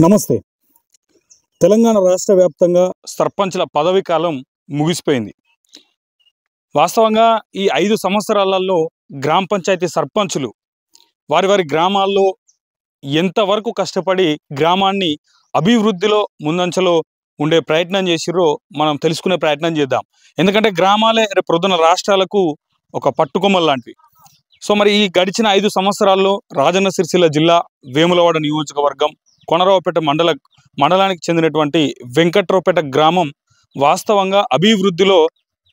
నమస్తే. తెలంగాణ రాష్ట్ర వ్యాప్తంగా సర్పంచ్ల పదవీ కాలం ముగిసిపోయింది. వాస్తవంగా ఈ 5 సంవత్సరాలలో గ్రామ పంచాయతీ సర్పంచులు వారి వారి గ్రామాల్లో ఎంతవరకు కష్టపడి గ్రామాన్ని అభివృద్ధిలో ముందంచలో ఉండే ప్రయత్నం చేసిర్రో మనం తెలుసుకునే ప్రయత్నం చేద్దాం. ఎందుకంటే గ్రామాలే రేపు పొద్దున రాష్ట్రాలకు ఒక పట్టుకొమ్మలు లాంటివి. సో మరి ఈ గడిచిన 5 సంవత్సరాల్లో రాజన్న సిరిసిల్ల జిల్లా వేములవాడ నియోజకవర్గం కొనరావుపేట మండలానికి చెందినటువంటి వెంకట్రావుపేట గ్రామం వాస్తవంగా అభివృద్ధిలో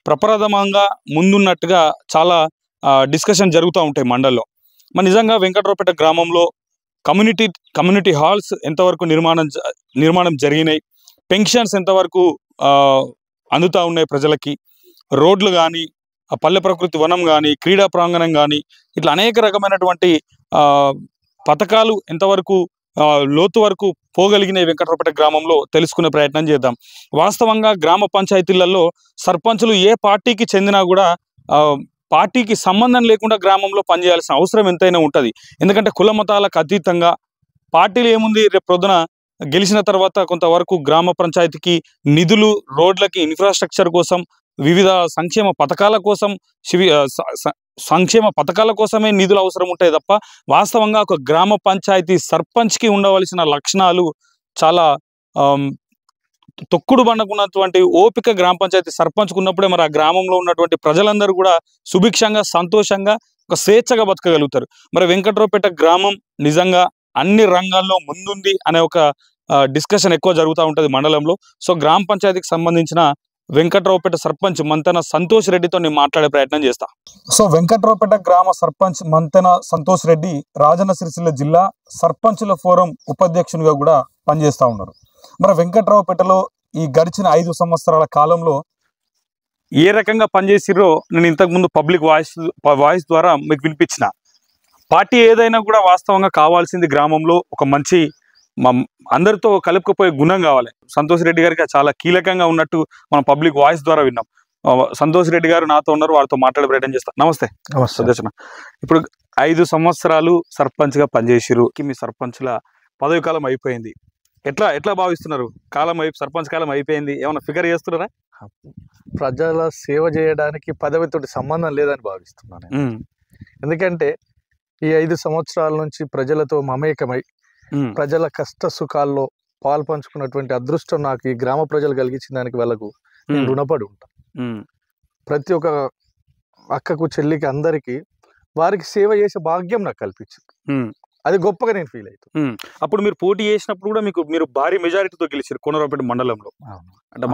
ప్రప్రథమంగా ముందున్నట్టుగా చాలా డిస్కషన్ జరుగుతూ ఉంటాయి మండల్లో. మరి నిజంగా వెంకట్రావుపేట గ్రామంలో కమ్యూనిటీ హాల్స్ ఎంతవరకు నిర్మాణం జరిగినాయి, పెన్షన్స్ ఎంతవరకు అందుతూ ఉన్నాయి ప్రజలకి, రోడ్లు కానీ, పల్లె ప్రకృతి వనం కానీ, క్రీడా ప్రాంగణం కానీ, ఇట్లా అనేక రకమైనటువంటి పథకాలు ఎంతవరకు లోతు వరకు పోగలిగిన వెంకట్రావుపేట గ్రామంలో తెలుసుకునే ప్రయత్నం చేద్దాం. వాస్తవంగా గ్రామ పంచాయతీలలో సర్పంచులు ఏ పార్టీకి చెందినా కూడా పార్టీకి సంబంధం లేకుండా గ్రామంలో పనిచేయాల్సిన అవసరం ఎంతైనా ఉంటుంది. ఎందుకంటే కుల మతాలకు అతీతంగా పార్టీలు ఏముంది, రేపు ప్రొద్దున గెలిచిన తర్వాత కొంతవరకు గ్రామ పంచాయతీకి నిధులు, రోడ్లకి, ఇన్ఫ్రాస్ట్రక్చర్ కోసం, వివిధ సంక్షేమ పథకాల కోసమే నిధులు అవసరం ఉంటాయి తప్ప వాస్తవంగా ఒక గ్రామ పంచాయతీ సర్పంచ్కి ఉండవలసిన లక్షణాలు చాలా తొక్కుడు బండకున్నటువంటి ఓపిక గ్రామ పంచాయతీ సర్పంచ్కు ఉన్నప్పుడే మరి ఆ గ్రామంలో ఉన్నటువంటి ప్రజలందరూ కూడా సుభిక్షంగా, సంతోషంగా, ఒక స్వేచ్ఛగా బతకగలుగుతారు. మరి వెంకట్రావుపేట గ్రామం నిజంగా అన్ని రంగాల్లో ముందుంది అనే ఒక డిస్కషన్ ఎక్కువ జరుగుతూ ఉంటుంది మండలంలో. సో గ్రామ పంచాయతీకి సంబంధించిన వెంకట్రావుపేట సర్పంచ్ మంతెన సంతోష్ రెడ్డితో నేను మాట్లాడే ప్రయత్నం చేస్తా. సో వెంకట్రావుపేట గ్రామ సర్పంచ్ మంతెన సంతోష్ రెడ్డి రాజన్న సిరిసిల్ల జిల్లా సర్పంచుల ఫోరం ఉపాధ్యక్షునిగా కూడా పనిచేస్తూ ఉన్నారు. మరి వెంకట్రావుపేటలో ఈ గడిచిన 5 సంవత్సరాల కాలంలో ఏ రకంగా పనిచేసిర్రో నేను ఇంతకుముందు పబ్లిక్ వాయిస్ ద్వారా మీకు వినిపించిన. పార్టీ ఏదైనా కూడా వాస్తవంగా కావాల్సింది గ్రామంలో ఒక మంచి అందరితో కలుపుకుపోయే గుణం కావాలి. సంతోష్ రెడ్డి గారికి చాలా కీలకంగా ఉన్నట్టు మనం పబ్లిక్ వాయిస్ ద్వారా విన్నాం. సంతోష్ రెడ్డి గారు నాతో ఉన్నారు, వారితో మాట్లాడే ప్రయత్నం చేస్తాం. నమస్తే. సుదర్శన, ఇప్పుడు 5 సంవత్సరాలు సర్పంచ్గా పనిచేసిరు, మీ సర్పంచ్ల పదవి కాలం అయిపోయింది. ఎట్లా భావిస్తున్నారు? సర్పంచ్ కాలం అయిపోయింది, ఏమైనా ఫిగర్ చేస్తున్నారా? ప్రజల సేవ చేయడానికి పదవితోటి సంబంధం లేదని భావిస్తున్నాను. ఎందుకంటే ఈ 5 సంవత్సరాల నుంచి ప్రజలతో మమేకమై ప్రజల కష్ట సుఖాల్లో పాలు పంచుకున్నటువంటి అదృష్టం నాకు ఈ గ్రామ ప్రజలు కలిగించిన దానికి వాళ్ళకు నేను రుణపడి ఉంటాను. ప్రతి ఒక్క అక్కకు, చెల్లికి, అందరికీ వారికి సేవ చేసే భాగ్యం నాకు కల్పించింది. అది గొప్పగా నేను ఫీల్ అవుతాను. అప్పుడు మీరు పోటీ చేసినప్పుడు కూడా మీరు భారీ మెజారిటీతో గెలిచారు కొనరావుపేట మండలంలో. అంటే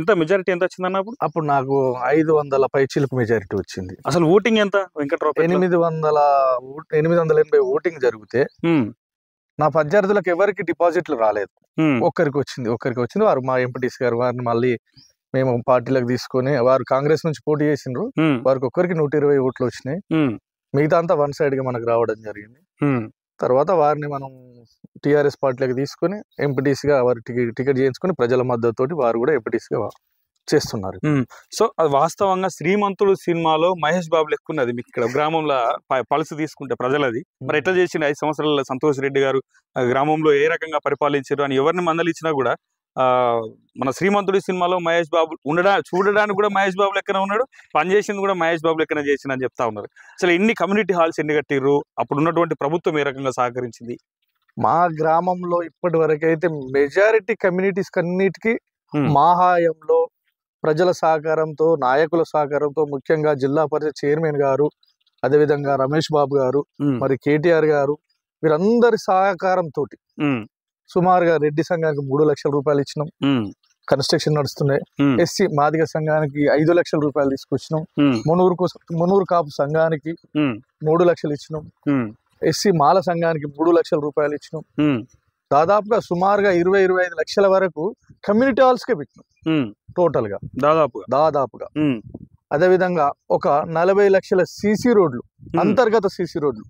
ఎంత మెజారిటీ ఎంత వచ్చిందన్న? అప్పుడు నాకు 500 పైచిలకు మెజారిటీ వచ్చింది. అసలు ఓటింగ్ ఎంత? వెంకట్రావుపేట 880 ఓటింగ్ జరిగితే నా ప్రత్యర్థులకు ఎవరికి డిపాజిట్లు రాలేదు. ఒక్కరికి వచ్చింది. వారు మా ఎంపీటీసీ గారు వారిని మళ్ళీ మేము పార్టీలకు తీసుకొని, వారు కాంగ్రెస్ నుంచి పోటీ చేసిండ్రు, వారికి ఒక్కరికి 120 ఓట్లు వచ్చినాయి. మిగతా అంతా వన్ సైడ్ గా మనకు రావడం జరిగింది. తర్వాత వారిని మనం టీఆర్ఎస్ పార్టీలకు తీసుకొని ఎంపీటీసీగా వారి టికెట్ చేయించుకొని ప్రజల మద్దతుతోటి వారు కూడా ఎంపీటీసీగా చేస్తున్నారు. సో అది వాస్తవంగా శ్రీమంతుడు సినిమాలో మహేష్ బాబు లెక్కున్నది మీకు ఇక్కడ గ్రామంలో పలుసు తీసుకుంటే ప్రజలది. మరి ఎట్లా చేసిండు 5 సంవత్సరాల సంతోష్ రెడ్డి గారు గ్రామంలో ఏ రకంగా పరిపాలించారు అని ఎవరిని మందలిచ్చినా కూడా మన శ్రీమంతుడి సినిమాలో మహేష్ బాబు చూడడానికి కూడా మహేష్ బాబు లెక్కన ఉన్నాడు, పనిచేసింది కూడా మహేష్ బాబు లెక్కన చేసింది అని చెప్తా ఉన్నారు. అసలు ఎన్ని కమ్యూనిటీ హాల్స్ ఎన్ని కట్టిర్రు? అప్పుడు ఉన్నటువంటి ప్రభుత్వం ఏ రకంగా సహకరించింది? మా గ్రామంలో ఇప్పటి వరకు అయితే మెజారిటీ కమ్యూనిటీస్ అన్నిటికీ మా హాయంలో ప్రజల సహకారంతో, నాయకుల సహకారంతో, ముఖ్యంగా జిల్లా పరిషత్ చైర్మన్ గారు, అదేవిధంగా రమేష్ బాబు గారు, మరి కేటీఆర్ గారు, వీరందరి సహకారంతో సుమారుగా రెడ్డి సంఘానికి 3 లక్షల రూపాయలు ఇచ్చినాం. కన్స్ట్రక్షన్ నడుస్తున్నాయి. ఎస్సీ మాదిగ సంఘానికి 5 లక్షల రూపాయలు తీసుకొచ్చినాం. మునూరు కాపు సంఘానికి 3 లక్షలు ఇచ్చినాం. ఎస్సీ మాల సంఘానికి 3 లక్షల రూపాయలు ఇచ్చినాం. దాదాపుగా సుమారుగా 20-25 లక్షల వరకు కమ్యూనిటీ హాల్స్ కే పెట్టినాం టోటల్ గా దాదాపుగా. అదేవిధంగా ఒక 40 లక్షల సీసీ రోడ్లు, అంతర్గత సీసీ రోడ్లు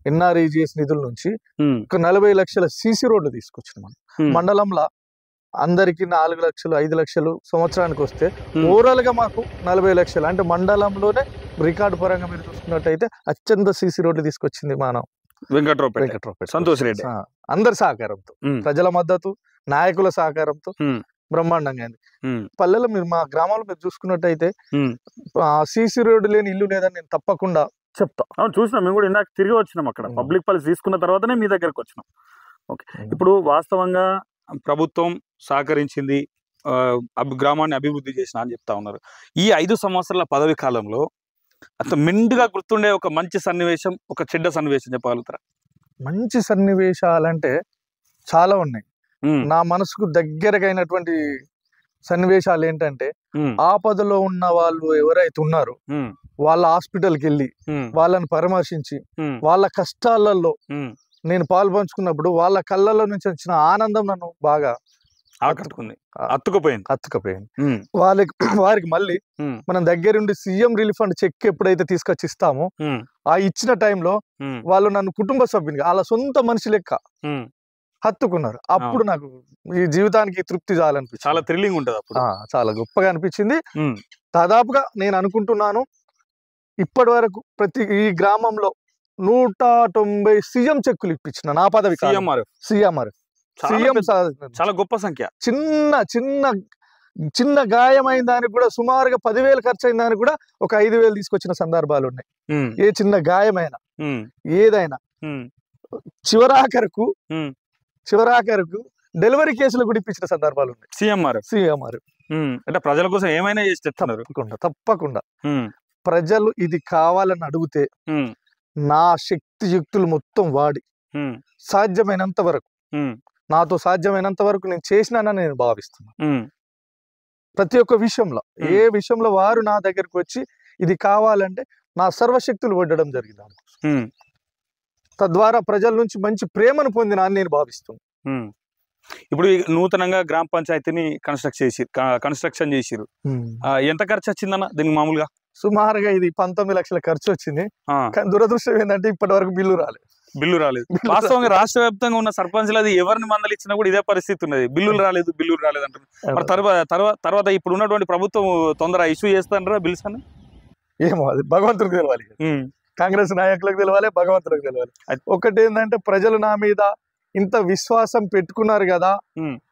ఎన్ఆర్ఈజిఎస్ నిధుల నుంచి ఒక 40 లక్షల సీసీ రోడ్లు తీసుకొచ్చిన మండలంలో అందరికి 4 లక్షలు 5 లక్షలు సంవత్సరానికి వస్తే ఓవరాల్ గా మాకు 40 లక్షలు, అంటే మండలంలోనే రికార్డు పరంగా మీరు చూసుకున్నట్టయితే అత్యంత సీసీ రోడ్లు తీసుకొచ్చింది మనం వెంకట్రావుపేట సంతోష్ రెడ్డి అందరి సహకారంతో, ప్రజల మద్దతు, నాయకుల సహకారంతో బ్రహ్మాండంగా అయింది. పల్లెలో మీరు మా గ్రామంలో మీరు చూసుకున్నట్టయితే సీసీ రోడ్డు లేని ఇల్లు లేదని నేను తప్పకుండా చెప్తా. చూసినా మేము కూడా ఇందాక తిరిగి వచ్చినాం, అక్కడ పబ్లిక్ పాలసీ తీసుకున్న తర్వాతనే మీ దగ్గరకు వచ్చినాం. ఓకే, ఇప్పుడు వాస్తవంగా ప్రభుత్వం సహకరించింది, గ్రామాన్ని అభివృద్ధి చేసిన అని చెప్తా ఉన్నారు. ఈ 5 సంవత్సరాల పదవి కాలంలో అంత మెండుగా గుర్తుండే ఒక మంచి సన్నివేశం, ఒక చెడ్డ సన్నివేశం చెప్పగలుగుతారా? మంచి సన్నివేశాలంటే చాలా ఉన్నాయి. నా మనసుకు దగ్గరగా అయినటువంటి సన్నివేశాలు ఏంటంటే, ఆపదలో ఉన్న వాళ్ళు ఎవరైతే ఉన్నారో వాళ్ళ హాస్పిటల్కి వెళ్ళి వాళ్ళని పరామర్శించి వాళ్ళ కష్టాలలో నేను పాల్పంచుకున్నప్పుడు వాళ్ళ కళ్ళలో నుంచి వచ్చిన ఆనందం నన్ను బాగా అత్తుకుపోయింది. వారికి మళ్ళీ మనం దగ్గరుండి సీఎం రిలీఫ్ ఫండ్ చెక్ ఎప్పుడైతే తీసుకొచ్చి ఇస్తామో ఆ ఇచ్చిన టైంలో వాళ్ళు నన్ను కుటుంబ సభ్యునిగా వాళ్ళ సొంత మనిషి లెక్క హత్తుకున్నారు. అప్పుడు నాకు ఈ జీవితానికి తృప్తి చాలనిపించింది. చాలా థ్రిల్లింగ్ ఉంటుంది అప్పుడు, చాలా గొప్పగా అనిపించింది. దాదాపుగా నేను అనుకుంటున్నాను ఇప్పటి వరకు ఈ గ్రామంలో 190 సీఎం చెక్కులు ఇప్పించిన నా పదవి. సిఎంఆర్ఎఫ్ చాలా గొప్ప సంఖ్య. చిన్న గాయమైన దానికి కూడా సుమారుగా 10,000 ఖర్చు అయిన దానికి కూడా ఒక 5,000 తీసుకొచ్చిన సందర్భాలు ఉన్నాయి. ఏ చిన్న గాయమైనా ఏదైనా చివరాఖరకు డెలివరీ కేసులు కూడా ఇప్పించిన సందర్భాలు ఉన్నాయి. సిఎంఆర్ అంటే ప్రజల కోసం ఏమైనా చేసి తప్పకుండా ప్రజలు ఇది కావాలని అడిగితే నా శక్తి యుక్తులు మొత్తం వాడి సాధ్యమైనంత వరకు నాతో సాధ్యమైనంత వరకు నేను చేసినానని నేను భావిస్తున్నా. ప్రతి ఒక్క విషయంలో ఏ విషయంలో వారు నా దగ్గరకు వచ్చి ఇది కావాలంటే నా సర్వశక్తులు వడ్డడం జరిగింది. తద్వారా ప్రజల నుంచి మంచి ప్రేమను పొందిన అని నేను భావిస్తున్నాను. ఇప్పుడు నూతనంగా గ్రామ పంచాయతీని కన్స్ట్రక్షన్ చేసిరు, ఎంత ఖర్చు వచ్చిందన్న దీనికి? మామూలుగా సుమారుగా ఇది 19 లక్షల ఖర్చు వచ్చింది. కానీ దురదృష్టం ఏంటంటే ఇప్పటి వరకు బిల్లు రాలేదు. వాస్తవంగా రాష్ట్ర వ్యాప్తంగా ఉన్న సర్పంచ్లు ఎవరిని మందలిచ్చినా కూడా ఇదే పరిస్థితి ఉన్నది, బిల్లులు రాలేదు అంటారు. తర్వాత ఇప్పుడు ఉన్నటువంటి ప్రభుత్వం తొందర ఇష్యూ చేస్తారా బిల్స్ అని? ఏమో అది భగవంతుడికి తెలవాలి, కాంగ్రెస్ నాయకులకు తెలవాలి, భగవంతుడికి తెలవాలి. ఒకటి ఏంటంటే ప్రజలు నా మీద ఇంత విశ్వాసం పెట్టుకున్నారు కదా,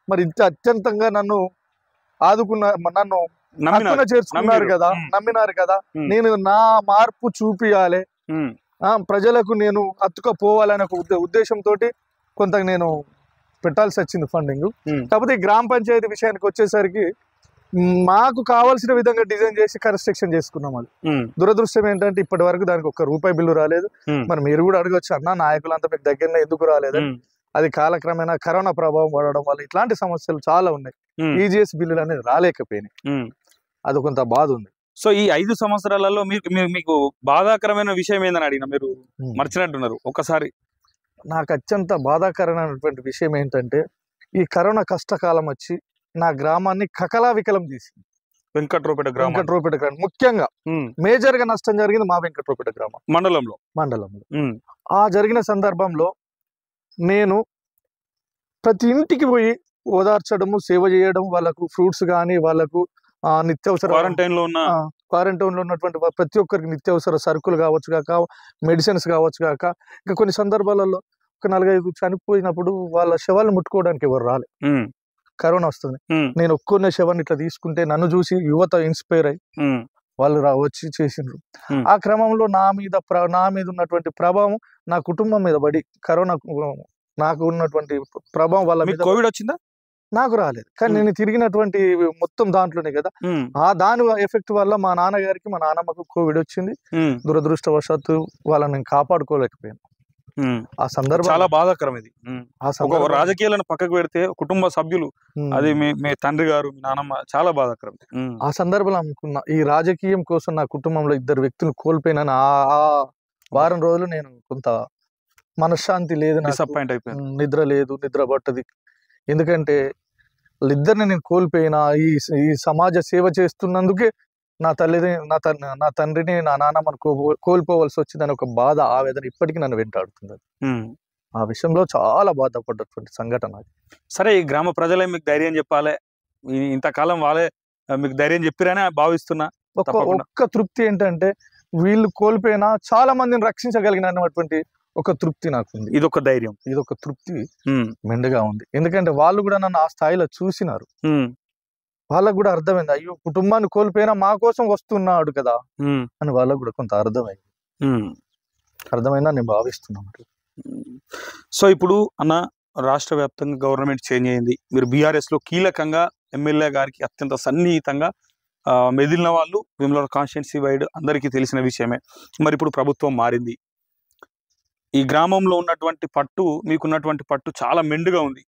మరి ఇంత అత్యంతంగా నన్ను చేర్చుకున్నారు కదా, నమ్మినారు కదా, నేను నా మార్పు చూపియాలి, ప్రజలకు నేను అత్తుకపోవాలనే ఒక ఉద్దేశంతో కొంత నేను పెట్టాల్సి వచ్చింది ఫండింగ్. కాకపోతే ఈ గ్రామ పంచాయతీ విషయానికి వచ్చేసరికి మాకు కావాల్సిన విధంగా డిజైన్ చేసి కన్స్ట్రక్షన్ చేసుకున్నాం. అది దురదృష్టం ఏంటంటే ఇప్పటి వరకు దానికి ₹1 బిల్లు రాలేదు. మరి మీరు కూడా అడగొచ్చు, అన్న నాయకులంతా మీకు దగ్గరనే ఎందుకు రాలేదు? అది కాలక్రమేణా కరోనా ప్రభావం పడడం వల్ల ఇట్లాంటి సమస్యలు చాలా ఉన్నాయి. ఈజీఎస్ బిల్లులు అనేది రాలేకపోయినాయి, అది కొంత బాధ ఉంది. సో ఈ 5 సంవత్సరాలలో మీకు బాధాకరమైన విషయం ఏందని అడిగిన, మీరు మర్చినట్టున్నారు ఒకసారి. నాకు అత్యంత బాధాకరమైనటువంటి విషయం ఏంటంటే ఈ కరోనా కష్టకాలం వచ్చి నా గ్రామాన్ని కకలావికలం చేసింది. వెంకట్రావుపేట గ్రామం ముఖ్యంగా మేజర్ గా నష్టం జరిగింది మా వెంకట్రావుపేట గ్రామం మండలంలో. ఆ జరిగిన సందర్భంలో నేను ప్రతి ఇంటికి పోయి ఓదార్చడము, సేవ చేయడం, వాళ్ళకు ఫ్రూట్స్ కానీ వాళ్ళకు నిత్యావసర క్వారంటైన్ లో ఉన్నటువంటి ప్రతి ఒక్కరికి నిత్యావసర సరుకులు కావచ్చు కాక, మెడిసిన్స్ కావచ్చు కాక, ఇంకా కొన్ని సందర్భాలలో ఒక 4-5 చనిపోయినప్పుడు వాళ్ళ శవాలను ముట్టుకోవడానికి ఎవరు రాలే. కరోనా వస్తుంది, నేను ఒక్కొన్న శవాన్ని ఇట్లా తీసుకుంటే నన్ను చూసి యువత ఇన్స్పైర్ అయ్యి వాళ్ళు వచ్చి చేసిండ్రు. ఆ క్రమంలో నా మీద ఉన్నటువంటి ప్రభావం నా కుటుంబం మీద పడి కరోనా నాకు ఉన్నటువంటి ప్రభావం వల్ల కోవిడ్ వచ్చిందా? నాకు రాలేదు, కానీ నేను తిరిగినటువంటి మొత్తం దాంట్లోనే కదా, దాని ఎఫెక్ట్ వల్ల మా నాన్నగారికి మా నాన్నమ్మకు కోవిడ్ వచ్చింది. దురదృష్టవశాత్తు వాళ్ళని నేను కాపాడుకోలేకపోయాను. ఆ సందర్భం చాలా బాధాకరం. ఇది రాజకీయాలను పక్కకు పెడితే కుటుంబ సభ్యులు, అది మీ తండ్రి గారు, మీ నాన్నమ్మ, చాలా బాధాకరం. ఆ సందర్భంలో అనుకున్నా ఈ రాజకీయం కోసం నా కుటుంబంలో 2 వ్యక్తులు కోల్పోయినా ఆ వారం రోజులు నేను కొంత మనశ్శాంతి లేదు, డిసప్పాయింట్ అయిపోయాను, నిద్ర లేదు, నిద్ర పట్టది. ఎందుకంటే వాళ్ళిద్దరిని నేను కోల్పోయినా ఈ సమాజ సేవ చేస్తున్నందుకే నా తండ్రిని నా నాన్నమ్మను కోల్పోవలసి వచ్చిందని ఒక బాధ, ఆవేదన ఇప్పటికీ నన్ను వెంటాడుతుంది. ఆ విషయంలో చాలా బాధపడ్డటువంటి సంఘటన. సరే, ఈ గ్రామ ప్రజలే మీకు ధైర్యం చెప్పాలి, ఇంతకాలం వాళ్ళే మీకు ధైర్యం చెప్పిరనే భావిస్తున్నా. ఒక్క తృప్తి ఏంటంటే వీళ్ళు కోల్పోయినా చాలా మందిని రక్షించగలిగినటువంటి ఒక తృప్తి నాకుంది. ఇదొక ధైర్యం. ఇదొక తృప్తి మెండుగా ఉంది. ఎందుకంటే వాళ్ళు కూడా నన్ను ఆ స్థాయిలో చూసినారు. వాళ్ళకు కూడా అర్థమైంది, అయ్యో కుటుంబాన్ని కోల్పోయినా మా కోసం వస్తున్నాడు కదా అని వాళ్ళకు కూడా కొంత అర్థమైంది. అర్థమైందని నేను భావిస్తున్నాను. సో ఇప్పుడు అన్న రాష్ట్ర వ్యాప్తంగా గవర్నమెంట్ చేంజ్ అయింది. మీరు బీఆర్ఎస్ లో కీలకంగా ఎమ్మెల్యే గారికి అత్యంత సన్నిహితంగా మెదిలిన వాళ్ళు వేములవాడ కాన్స్టిట్యున్సీ వైడ్ అందరికీ తెలిసిన విషయమే. మరి ఇప్పుడు ప్రభుత్వం మారింది. ఈ గ్రామంలో ఉన్నటువంటి పట్టు, మీకున్నటువంటి పట్టు చాలా మెండుగా ఉంది.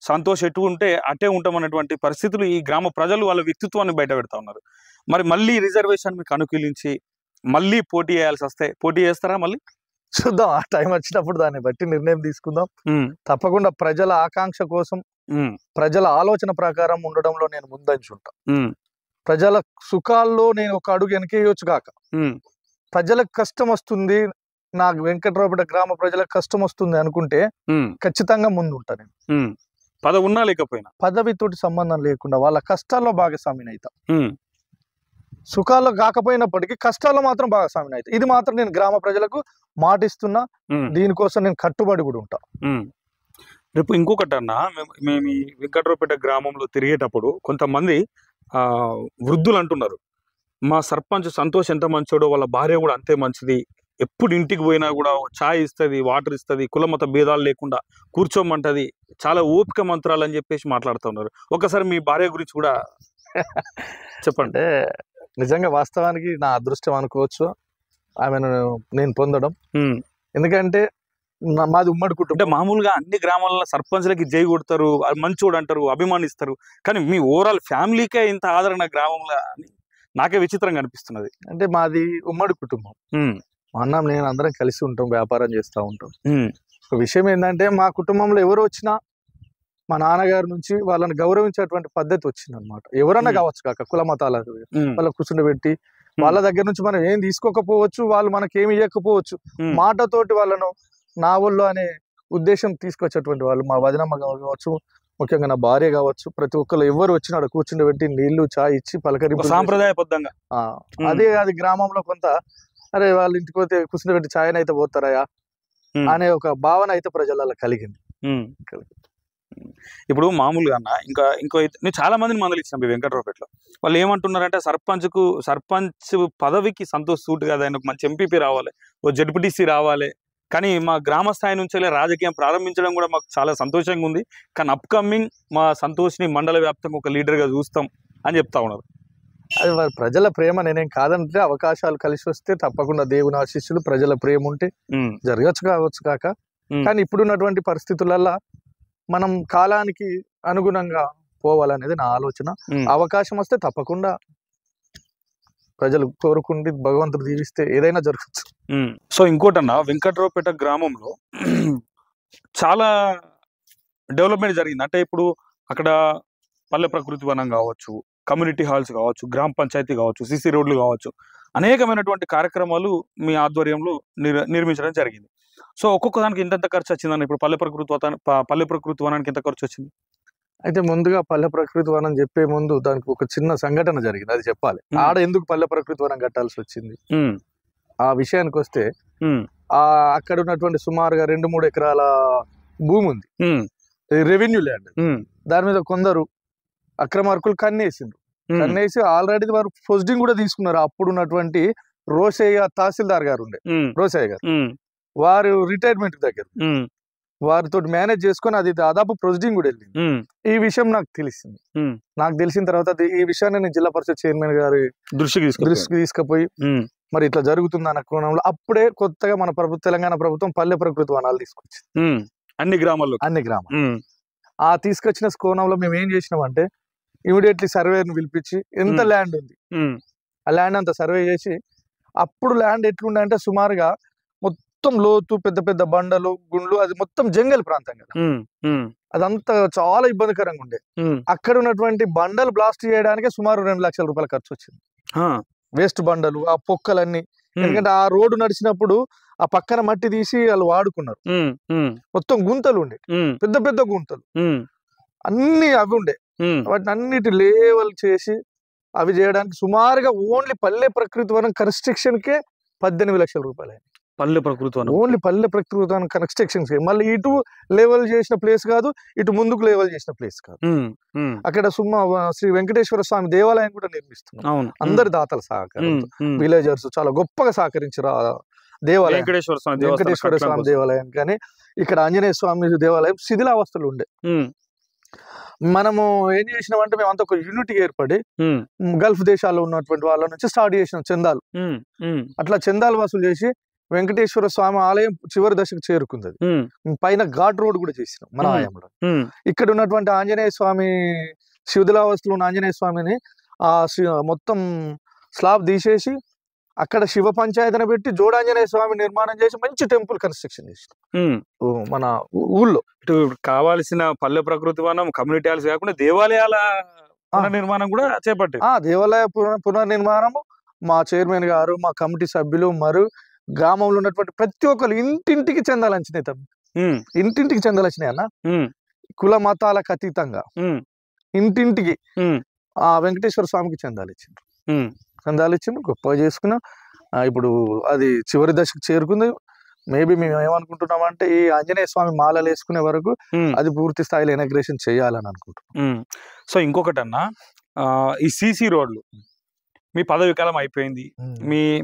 సంతోష్ ఎటు ఉంటే అటే ఉంటామన్నటువంటి పరిస్థితులు ఈ గ్రామ ప్రజలు వాళ్ళ వ్యక్తిత్వాన్ని బయట పెడతా ఉన్నారు. మరి మళ్ళీ రిజర్వేషన్ మీకు అనుకూలించి మళ్ళీ పోటీ చేయాల్సి వస్తే పోటీ చేస్తారా? మళ్ళీ చూద్దాం, ఆ టైం వచ్చినప్పుడు దాన్ని బట్టి నిర్ణయం తీసుకుందాం. తప్పకుండా ప్రజల ఆకాంక్ష కోసం, ప్రజల ఆలోచన ప్రకారం ఉండడంలో నేను ముందంచుంటా. ప్రజల సుఖాల్లో నేను ఒక అడుగు వెనకేయొచ్చు కాక, ప్రజలకు కష్టం వస్తుంది, నాకు వెంకట్రావుపేట గ్రామ ప్రజలకు కష్టం వస్తుంది అనుకుంటే ఖచ్చితంగా ముందు ఉంటా నేను. పదవి ఉన్నా లేకపోయినా, పదవితోటి సంబంధం లేకుండా వాళ్ళ కష్టాల్లో భాగస్వామిని అవుతా. సుఖాల్లో కాకపోయినప్పటికీ కష్టాల్లో మాత్రం భాగస్వామిని అవుతా. ఇది మాత్రం నేను గ్రామ ప్రజలకు మాటిస్తున్నా. దీనికోసం నేను కట్టుబడి కూడా ఉంటా. రేపు ఇంకొకటి అన్న, మేము ఈ వెంకట్రావుపేట గ్రామంలో తిరిగేటప్పుడు కొంతమంది వృద్ధులు అంటున్నారు, మా సర్పంచ్ సంతోష్ ఎంత మంచోడో వాళ్ళ భార్య కూడా అంతే మంచిది, ఎప్పుడు ఇంటికి పోయినా కూడా ఛాయ్ ఇస్తుంది, వాటర్ ఇస్తుంది, కులమత భేదాలు లేకుండా కూర్చోమంటది, చాలా ఓపిక మంత్రాలు అని చెప్పేసి మాట్లాడుతున్నారు. ఒకసారి మీ భార్య గురించి కూడా చెప్పండి. నిజంగా వాస్తవానికి నా అదృష్టం అనుకోవచ్చు ఆమెను నేను పొందడం. ఎందుకంటే మాది ఉమ్మడి కుటుంబం. అంటే మామూలుగా అన్ని గ్రామాలలో సర్పంచ్లకి జై కొడతారు, మంచోడు అంటారు, అభిమానిస్తారు, కానీ మీ ఓవరాల్ ఫ్యామిలీకే ఇంత ఆదరణ గ్రామంలో నాకే విచిత్రంగా అనిపిస్తున్నది. అంటే మాది ఉమ్మడి కుటుంబం. మా అన్న నేను అందరం కలిసి ఉంటాం, వ్యాపారం చేస్తూ ఉంటాం. ఒక విషయం ఏంటంటే మా కుటుంబంలో ఎవరు వచ్చినా మా నాన్నగారి నుంచి వాళ్ళని గౌరవించేటువంటి పద్ధతి వచ్చింది అనమాట. ఎవరన్నా కావచ్చు కాక కుల మతాల వాళ్ళ కూర్చుండబెట్టి వాళ్ళ దగ్గర నుంచి మనం ఏం తీసుకోకపోవచ్చు, వాళ్ళు మనకేమి ఇవ్వకపోవచ్చు, మాటతోటి వాళ్ళను నా ఊళ్ళో అనే ఉద్దేశం తీసుకొచ్చేటువంటి వాళ్ళు మా వదినమ్మ కావచ్చు, ముఖ్యంగా నా భార్య కావచ్చు, ప్రతి ఒక్కరు ఎవరు వచ్చినాడు కూర్చుండబెట్టి నీళ్లు చాయ్ ఇచ్చి పలకరింపు సాంప్రదాయబద్ధంగా. అది గ్రామంలో కొంత అరే వాళ్ళ ఇంటికి పోతే కూర్చుండబెట్టి ఛాయ్ అయితే పోతారయా అనే ఒక భావన అయితే ప్రజలలో కలిగింది. ఇప్పుడు మామూలుగా అన్న ఇంకో నేను చాలా మందిని మందలిచ్చిన వెంకట్రావుపేటలో, వాళ్ళు ఏమంటున్నారంటే సర్పంచ్ పదవికి సంతోష్ సూట్ కాదు, ఆయన మంచి ఎంపీపీ రావాలి, ఓ జడ్పీటీసీ రావాలి, కానీ మా గ్రామ స్థాయి నుంచి రాజకీయం ప్రారంభించడం కూడా మాకు చాలా సంతోషంగా ఉంది, కానీ అప్కమింగ్ మా సంతోష్ని మండల వ్యాప్తంగా ఒక లీడర్గా చూస్తాం అని చెప్తా ఉన్నారు. అది ప్రజల ప్రేమ నేనేం కాదంటే, అవకాశాలు కలిసి వస్తే తప్పకుండా దేవుని ఆశీస్సులు, ప్రజల ప్రేమ ఉంటే జరగచ్చు కావచ్చు కాక, కానీ ఇప్పుడున్నటువంటి పరిస్థితులలో మనం కాలానికి అనుగుణంగా పోవాలనేది నా ఆలోచన. అవకాశం వస్తే తప్పకుండా ప్రజలు కోరుకుంటే భగవంతుడు దీవిస్తే ఏదైనా జరగచ్చు. సో ఇంకోటన్నా, వెంకట్రావుపేట గ్రామంలో చాలా డెవలప్మెంట్ జరిగింది. అంటే ఇప్పుడు అక్కడ పల్లె ప్రకృతి వనం కావచ్చు, కమ్యూనిటీ హాల్స్ కావచ్చు, గ్రామ పంచాయతీ కావచ్చు, సిసి రోడ్లు కావచ్చు, అనేకమైనటువంటి కార్యక్రమాలు మీ ఆధ్వర్యంలో నిర్మించడం జరిగింది. సో ఒక్కొక్క దానికి ఇంత ఖర్చు వచ్చిందని, ఇప్పుడు పల్లె ప్రకృతి వనానికి ఎంత ఖర్చు వచ్చింది? అయితే ముందుగా పల్లె ప్రకృతి వనం చెప్పే ముందు దానికి ఒక చిన్న సంఘటన జరిగింది, అది చెప్పాలి. ఆడ ఎందుకు పల్లె ప్రకృతి వనం కట్టాల్సి వచ్చింది ఆ విషయానికి వస్తే, అక్కడ ఉన్నటువంటి సుమారుగా 2-3 ఎకరాల భూమి ఉంది, రెవెన్యూ ల్యాండ్. దాని మీద కొందరు అక్రమార్కులు కన్నేసి ఆల్రెడీ వారు ప్రొసీడింగ్ కూడా తీసుకున్నారు. అప్పుడు ఉన్నటువంటి రోషయ్య తహసీల్దార్ గారు ఉండే, రోషయ్య గారు, వారు రిటైర్మెంట్ దగ్గర వారితో మేనేజ్ చేసుకొని అది దాదాపు ప్రొసీడింగ్ కూడా వెళ్ళింది. ఈ విషయం నాకు తెలిసింది. నాకు తెలిసిన తర్వాత ఈ విషయాన్ని నేను జిల్లా పరిషత్ చైర్మన్ గారి దృష్టికి తీసుకుపోయి, మరి ఇట్లా జరుగుతుంది అన్న కోణంలో అప్పుడే కొత్తగా మన తెలంగాణ ప్రభుత్వం పల్లె ప్రకృతి వనాలు తీసుకొచ్చింది అన్ని గ్రామాలు. ఆ తీసుకొచ్చిన కోణంలో మేము ఏం చేసినామంటే, ఇమీడియట్లీ సర్వేని పిలిపించి ఎంత ల్యాండ్ ఉంది ఆ ల్యాండ్ అంతా సర్వే చేసి, అప్పుడు ల్యాండ్ ఎట్లుండే అంటే సుమారుగా మొత్తం లోతు, పెద్ద పెద్ద బండలు, గుండ్లు, అది మొత్తం జంగల్ ప్రాంతం కదా, అదంతా చాలా ఇబ్బందికరంగా ఉండే. అక్కడ ఉన్నటువంటి బండలు బ్లాస్ట్ చేయడానికి సుమారు 2 లక్షల రూపాయల ఖర్చు వచ్చింది. వేస్ట్ బండలు, ఆ పొక్కలన్నీ, ఎందుకంటే ఆ రోడ్డు నడిచినప్పుడు ఆ పక్కన మట్టి తీసి వాళ్ళు వాడుకున్నారు. మొత్తం గుంతలు ఉండే, పెద్ద పెద్ద గుంతలు అన్ని అవి ఉండే. వాటిని అన్నిటి లేవల్ చేసి అవి చేయడానికి సుమారుగా ఓన్లీ పల్లె ప్రకృతి వనం కన్స్ట్రక్షన్ కే 18 లక్షల రూపాయలు అయింది. పల్లె ప్రకృతి వనం. ఓన్లీ పల్లె ప్రకృతి కన్స్ట్రక్షన్స్. మళ్ళీ ఇటు లెవెల్ చేసిన ప్లేస్ కాదు, ఇటు ముందుకు లెవెల్ చేసిన ప్లేస్ కాదు. అక్కడ శ్రీ వెంకటేశ్వర స్వామి దేవాలయం కూడా నిర్మిస్తున్నాం. అవును. అందరి దాతల సహకారం, విలేజర్స్ చాలా గొప్పగా సహకరించారు. దేవాలయం వెంకటేశ్వర స్వామి దేవాలయం కానీ ఇక్కడ ఆంజనేయ స్వామి దేవాలయం శిథిలావస్థలు ఉండే. మనము ఏం చేసినామంటే మేము అంత ఒక యూనిటీ ఏర్పడి గల్ఫ్ దేశాల్లో ఉన్నటువంటి వాళ్ళ నుంచి స్టార్ట్ చేసినాం చందాలు. అట్లా చందాలు వసూలు చేసి వెంకటేశ్వర స్వామి ఆలయం చివరి దశకు చేరుకుంది. పైన ఘాట్ రోడ్ కూడా చేసినాం మన ఆలయంలో. ఇక్కడ ఉన్నటువంటి ఆంజనేయ స్వామి శిథిలావస్థలు ఉన్న ఆంజనేయ స్వామిని మొత్తం స్లాబ్ తీసేసి అక్కడ శివ పంచాయతీని పెట్టి జోడాంజనేయ స్వామి నిర్మాణం చేసి మంచి టెంపుల్ కన్స్ట్రక్షన్ చేసినాం మన ఊళ్ళో. ఇటు కావాల్సిన పల్లె ప్రకృతి వనం, కమ్యూనిటీ హాల్స్ కాకుండా దేవాలయాల నిర్మాణం కూడా చేపట్టారు. దేవాలయ పునర్నిర్మాణము మా చైర్మన్ గారు, మా కమిటీ సభ్యులు మరియు గ్రామంలో ఉన్నటువంటి ప్రతి ఒక్కరు ఇంటింటికి చందాలంచినాయి తమ్మి. ఇంటింటికి చందాలచ్చినాయి అన్న. కుల మతాలకు అతీతంగా ఇంటింటికి ఆ వెంకటేశ్వర స్వామికి చందాలు ఇచ్చిండ్రు. చందాలు ఇచ్చిండ్రు, గొప్పగా చేసుకున్నాం. ఇప్పుడు అది చివరి దశకు చేరుకుంది. మేబీ మేము ఏమనుకుంటున్నామంటే ఈ ఆంజనేయ స్వామి మాలలు వేసుకునే వరకు అది పూర్తి స్థాయిలో ఇనాగ్రేషన్ చేయాలని అనుకుంటున్నాం. సో ఇంకొకటి అన్న, ఈ సిసి రోడ్లు మీ పదవి కాలం అయిపోయింది,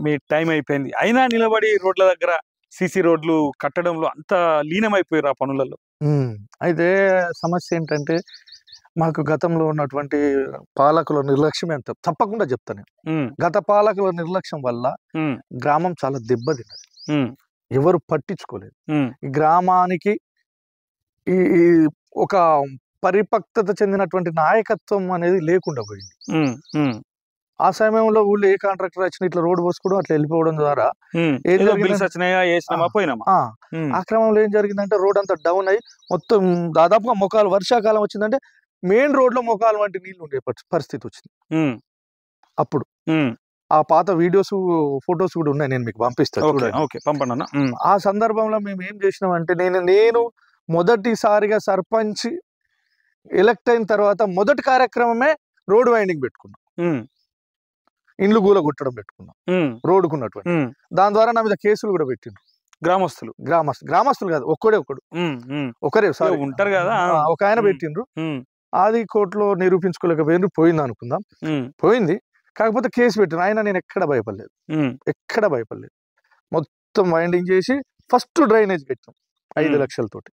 మీ టైం అయిపోయింది, అయినా నిలబడి రోడ్ల దగ్గర సిసి రోడ్లు కట్టడంలో అంత లీనమైపోయారు ఆ పనులలో. అయితే సమస్య ఏంటంటే మాకు గతంలో ఉన్నటువంటి పాలకుల నిర్లక్ష్యం ఎంత తప్పకుండా చెప్తాను. గత పాలకుల నిర్లక్ష్యం వల్ల గ్రామం చాలా దెబ్బతిన్నది. ఎవరు పట్టించుకోలేదు. ఈ గ్రామానికి ఈ ఒక పరిపక్వత చెందినటువంటి నాయకత్వం అనేది లేకుండా పోయింది. ఆ సమయంలో ఊళ్ళో ఏ కాంట్రాక్టర్ వచ్చిన ఇట్లా రోడ్డు పోసుకోవడం, అట్లా వెళ్ళిపోవడం ద్వారా ఆ క్రమంలో ఏం జరిగిందంటే రోడ్ అంతా డౌన్ అయ్యి మొత్తం దాదాపుగా మొఖాలు, వర్షాకాలం వచ్చిందంటే మెయిన్ రోడ్ లో మొఖాలు వంటి నీళ్లు ఉండే పరిస్థితి వచ్చింది. అప్పుడు ఆ పాత వీడియోస్, ఫొటోస్ కూడా ఉన్నాయి, నేను మీకు పంపిస్తాను. ఆ సందర్భంలో మేము ఏం చేసినామంటే నేను మొదటిసారిగా సర్పంచ్ ఎలక్ట్ అయిన తర్వాత మొదటి కార్యక్రమమే రోడ్ వైండింగ్ పెట్టుకున్నాం. ఇండ్లు గూల కొట్టడం పెట్టుకున్నాం రోడ్డుకున్నటువంటి. దాని ద్వారా నా మీద కేసులు కూడా పెట్టిండ్రు గ్రామస్తులు కాదు, ఒకరే సారీ ఉంటారు కదా, ఒక ఆయన పెట్టిండ్రు. అది కోర్టులో నిరూపించుకోలేకపోయిండ్రు, పోయింది అనుకుందాం. పోయింది, కాకపోతే కేసు పెట్టిన ఆయన నేను ఎక్కడ భయపడలేదు. మొత్తం వైండింగ్ చేసి ఫస్ట్ డ్రైనేజ్ కట్టాం 5 లక్షలతోటి.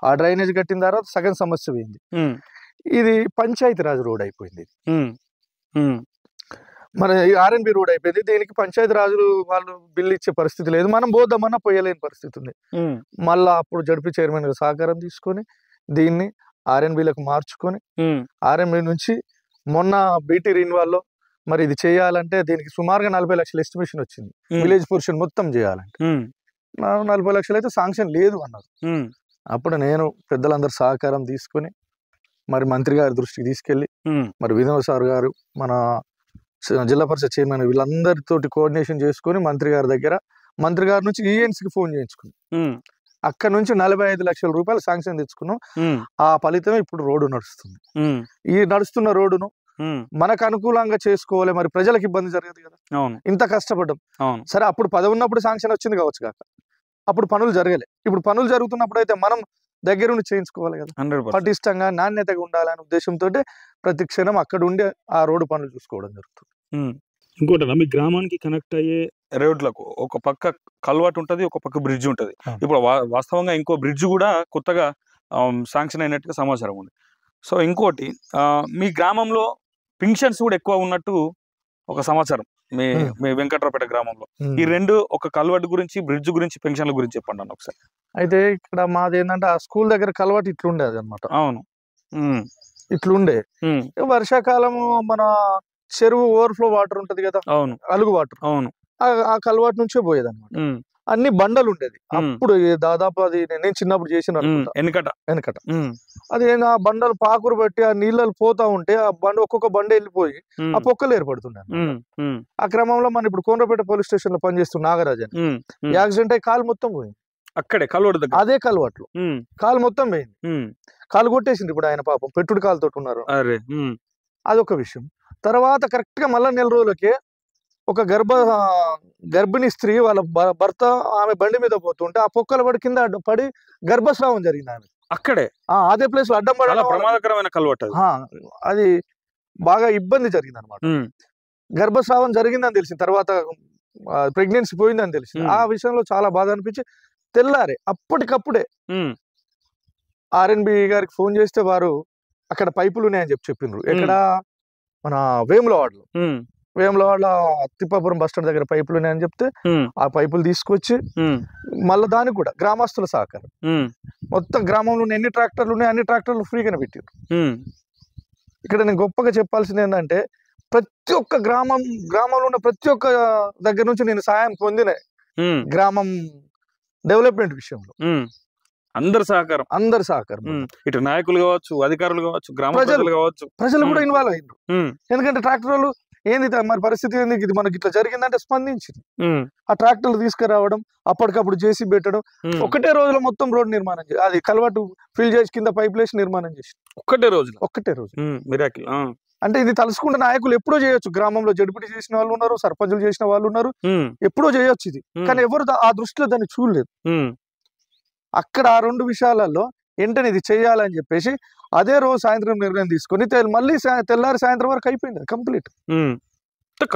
ఆ డ్రైనేజ్ కట్టిన తర్వాత సగం సమస్య పోయింది. ఇది పంచాయతీరాజ్ రోడ్ అయిపోయింది. మన ఆర్ఎన్బి రోడ్ అయిపోయింది. దీనికి పంచాయతీ రాజులు వాళ్ళు బిల్లు ఇచ్చే పరిస్థితి లేదు, మనం పోదామన్నా పోయలేని పరిస్థితి ఉంది. మళ్ళా అప్పుడు జడ్పీ చైర్మన్ గా సహకారం తీసుకొని దీన్ని ఆర్ఎన్బిలకు మార్చుకొని ఆర్ఎన్బి నుంచి మొన్న బీటీ రిన్వాల్లో మరి ఇది చేయాలంటే దీనికి సుమారుగా 40 లక్షల ఎస్టిమేషన్ వచ్చింది. విలేజ్ పోర్షన్ మొత్తం చేయాలంటే 40 లక్షలు అయితే శాంక్షన్ లేదు అన్నారు. అప్పుడు నేను పెద్దలందరూ సహకారం తీసుకొని మరి మంత్రి గారి దృష్టికి తీసుకెళ్లి మరి వినోద్ సార్ గారు, మన జిల్లా పరిషత్ చైర్మన్, వీళ్ళందరితోటి కోఆర్డినేషన్ చేసుకుని మంత్రి గారి నుంచి ఈఎన్సీకి ఫోన్ చేయించుకున్నాం. అక్కడ నుంచి 45 లక్షల రూపాయలు శాంక్షన్ తెచ్చుకున్నాం. ఆ ఫలితమే ఇప్పుడు రోడ్డు నడుస్తుంది. ఈ నడుస్తున్న రోడ్డును మనకు అనుకూలంగా చేసుకోవాలి, మరి ప్రజలకు ఇబ్బంది జరగదు కదా. ఇంత కష్టపడ్డాం. సరే అప్పుడు పదవి ఉన్నప్పుడు శాంక్షన్ వచ్చింది కావచ్చు కాక, అప్పుడు పనులు జరగలే. ఇప్పుడు పనులు జరుగుతున్నప్పుడు అయితే మనం దగ్గరుండి చేయించుకోవాలి కదా. పటిష్టంగా నాణ్యతగా ఉండాలనే ఉద్దేశంతో ప్రతి క్షణం అక్కడ ఉండి ఆ రోడ్డు పనులు చూసుకోవడం జరుగుతుంది. ఇంకోటి మీ గ్రామానికి కనెక్ట్ అయ్యే రోడ్లకు ఒక పక్క కల్వర్ట్ ఉంటది, ఒక పక్క బ్రిడ్జ్ ఉంటది. ఇప్పుడు వాస్తవంగా ఇంకో బ్రిడ్జ్ కూడా కొత్తగా శాంక్షన్ అయినట్టుగా సమాచారం ఉంది. సో ఇంకోటి, మీ గ్రామంలో పింఛన్స్ కూడా ఎక్కువ ఉన్నట్టు ఒక సమాచారం మీ వెంకట్రావుపేట గ్రామంలో. ఈ రెండు, ఒక కల్వర్ట్ గురించి, బ్రిడ్జ్ గురించి, పెన్షన్ల గురించి చెప్పండి అన్న ఒకసారి. అయితే ఇక్కడ మాది ఏంటంటే ఆ స్కూల్ దగ్గర కల్వర్ట్ ఇట్లుండేది అనమాట. అవును, ఇట్లుండే. వర్షాకాలం మన చెరువు ఓవర్ఫ్లో వాటర్ ఉంటది కదా, అవును, అలుగు వాటర్, అవును, ఆ కల్వర్ట్ నుంచే పోయేది అనమాట. అన్ని బండలు ఉండేది అప్పుడు. దాదాపు అది నేను చిన్నప్పుడు చేసిన వెనకట అది ఆ బండలు పాకురు బట్టి ఆ నీళ్ళలు పోతా ఉంటే ఆ బండ ఒక్కొక్క బండ వెళ్ళిపోయి ఆ పొక్కలు ఏర్పడుతున్నాయి. ఆ క్రమంలో మన ఇప్పుడు కోనరాపేట పోలీస్ స్టేషన్ లో పనిచేస్తున్న నాగరాజ్ అని యాక్సిడెంట్ అయ్యి కాలు మొత్తం పోయింది. అక్కడే కల్వర్ట్, అదే కల్వర్ట్లో కాలు మొత్తం పోయింది. కాలు కొట్టేసింది ఇప్పుడు ఆయన, పాపం పెట్టుడు కాలుతో ఉన్నారు. అదొక విషయం. తర్వాత కరెక్ట్ గా మళ్ళా 4 రోజులకే ఒక గర్భిణీ స్త్రీ వాళ్ళ భర్త ఆమె బండి మీద పోతుంటే ఆ పొక్కల పడి కింద పడి గర్భస్రావం జరిగింది ఆమె అక్కడే అదే ప్లేస్ లో అడ్డం పడడం ప్రమాదకరమైన కలవట అది బాగా ఇబ్బంది జరిగింది అనమాట. గర్భస్రావం జరిగిందని తెలిసింది, తర్వాత ప్రెగ్నెన్సీ పోయిందని తెలిసింది. ఆ విషయంలో చాలా బాధ అనిపించి తెల్లారే అప్పటికప్పుడే ఆర్ఎన్బి గారికి ఫోన్ చేస్తే వారు అక్కడ పైపులు ఉన్నాయని చెప్పిండ్రు. ఎక్కడ మన వేములవాడలో తిప్పాపురం బస్ స్టాండ్ దగ్గర పైపులు ఉన్నాయని చెప్తే ఆ పైపులు తీసుకొచ్చి మళ్ళీ దానికి కూడా గ్రామస్తుల సహకారం, మొత్తం గ్రామంలో ఎన్ని ట్రాక్టర్లు ఉన్నాయి అన్ని ట్రాక్టర్లు ఫ్రీగానే పెట్టారు. ఇక్కడ నేను గొప్పగా చెప్పాల్సింది ఏంటంటే ప్రతి ఒక్క గ్రామంలో ఉన్న ప్రతి ఒక్క దగ్గర నుంచి నేను సాయం పొందిన గ్రామం డెవలప్మెంట్ విషయంలో అందరు సహకారం ఇటు నాయకులు కావచ్చు, అధికారులు కావచ్చు, గ్రామ ప్రజలు కావచ్చు, ప్రజలు కూడా ఇన్వాల్వ్ అయ్యారు. ఎందుకంటే ట్రాక్టర్ వాళ్ళు ఏంది మరి పరిస్థితి ఏంది, ఇది మనకి ఇట్లా జరిగిందంటే స్పందించింది. ఆ ట్రాక్టర్లు తీసుకురావడం, అప్పటికప్పుడు జేసీ పెట్టడం, ఒకటే రోజులో మొత్తం రోడ్ నిర్మాణం చేసి అది కలవటు ఫిల్ చేసి కింద పైప్ లేసి నిర్మాణం చేసి ఒక్కటే రోజు మిరాకిల్. అంటే ఇది తలుసుకుంటే నాయకులు ఎప్పుడో చేయొచ్చు. గ్రామంలో జడ్పీటీ చేసిన వాళ్ళు ఉన్నారు, సర్పంచులు చేసిన వాళ్ళు ఉన్నారు, ఎప్పుడో చేయొచ్చు ఇది. కానీ ఎవరు ఆ దృష్టిలో దాన్ని చూడలేదు. అక్కడ ఆ రెండు విషయాలలో వెంటనే ఇది చెయ్యాలని చెప్పేసి అదే రోజు సాయంత్రం నిర్ణయం తీసుకొని మళ్ళీ తెల్లారి సాయంత్రం వరకు అయిపోయింది కంప్లీట్.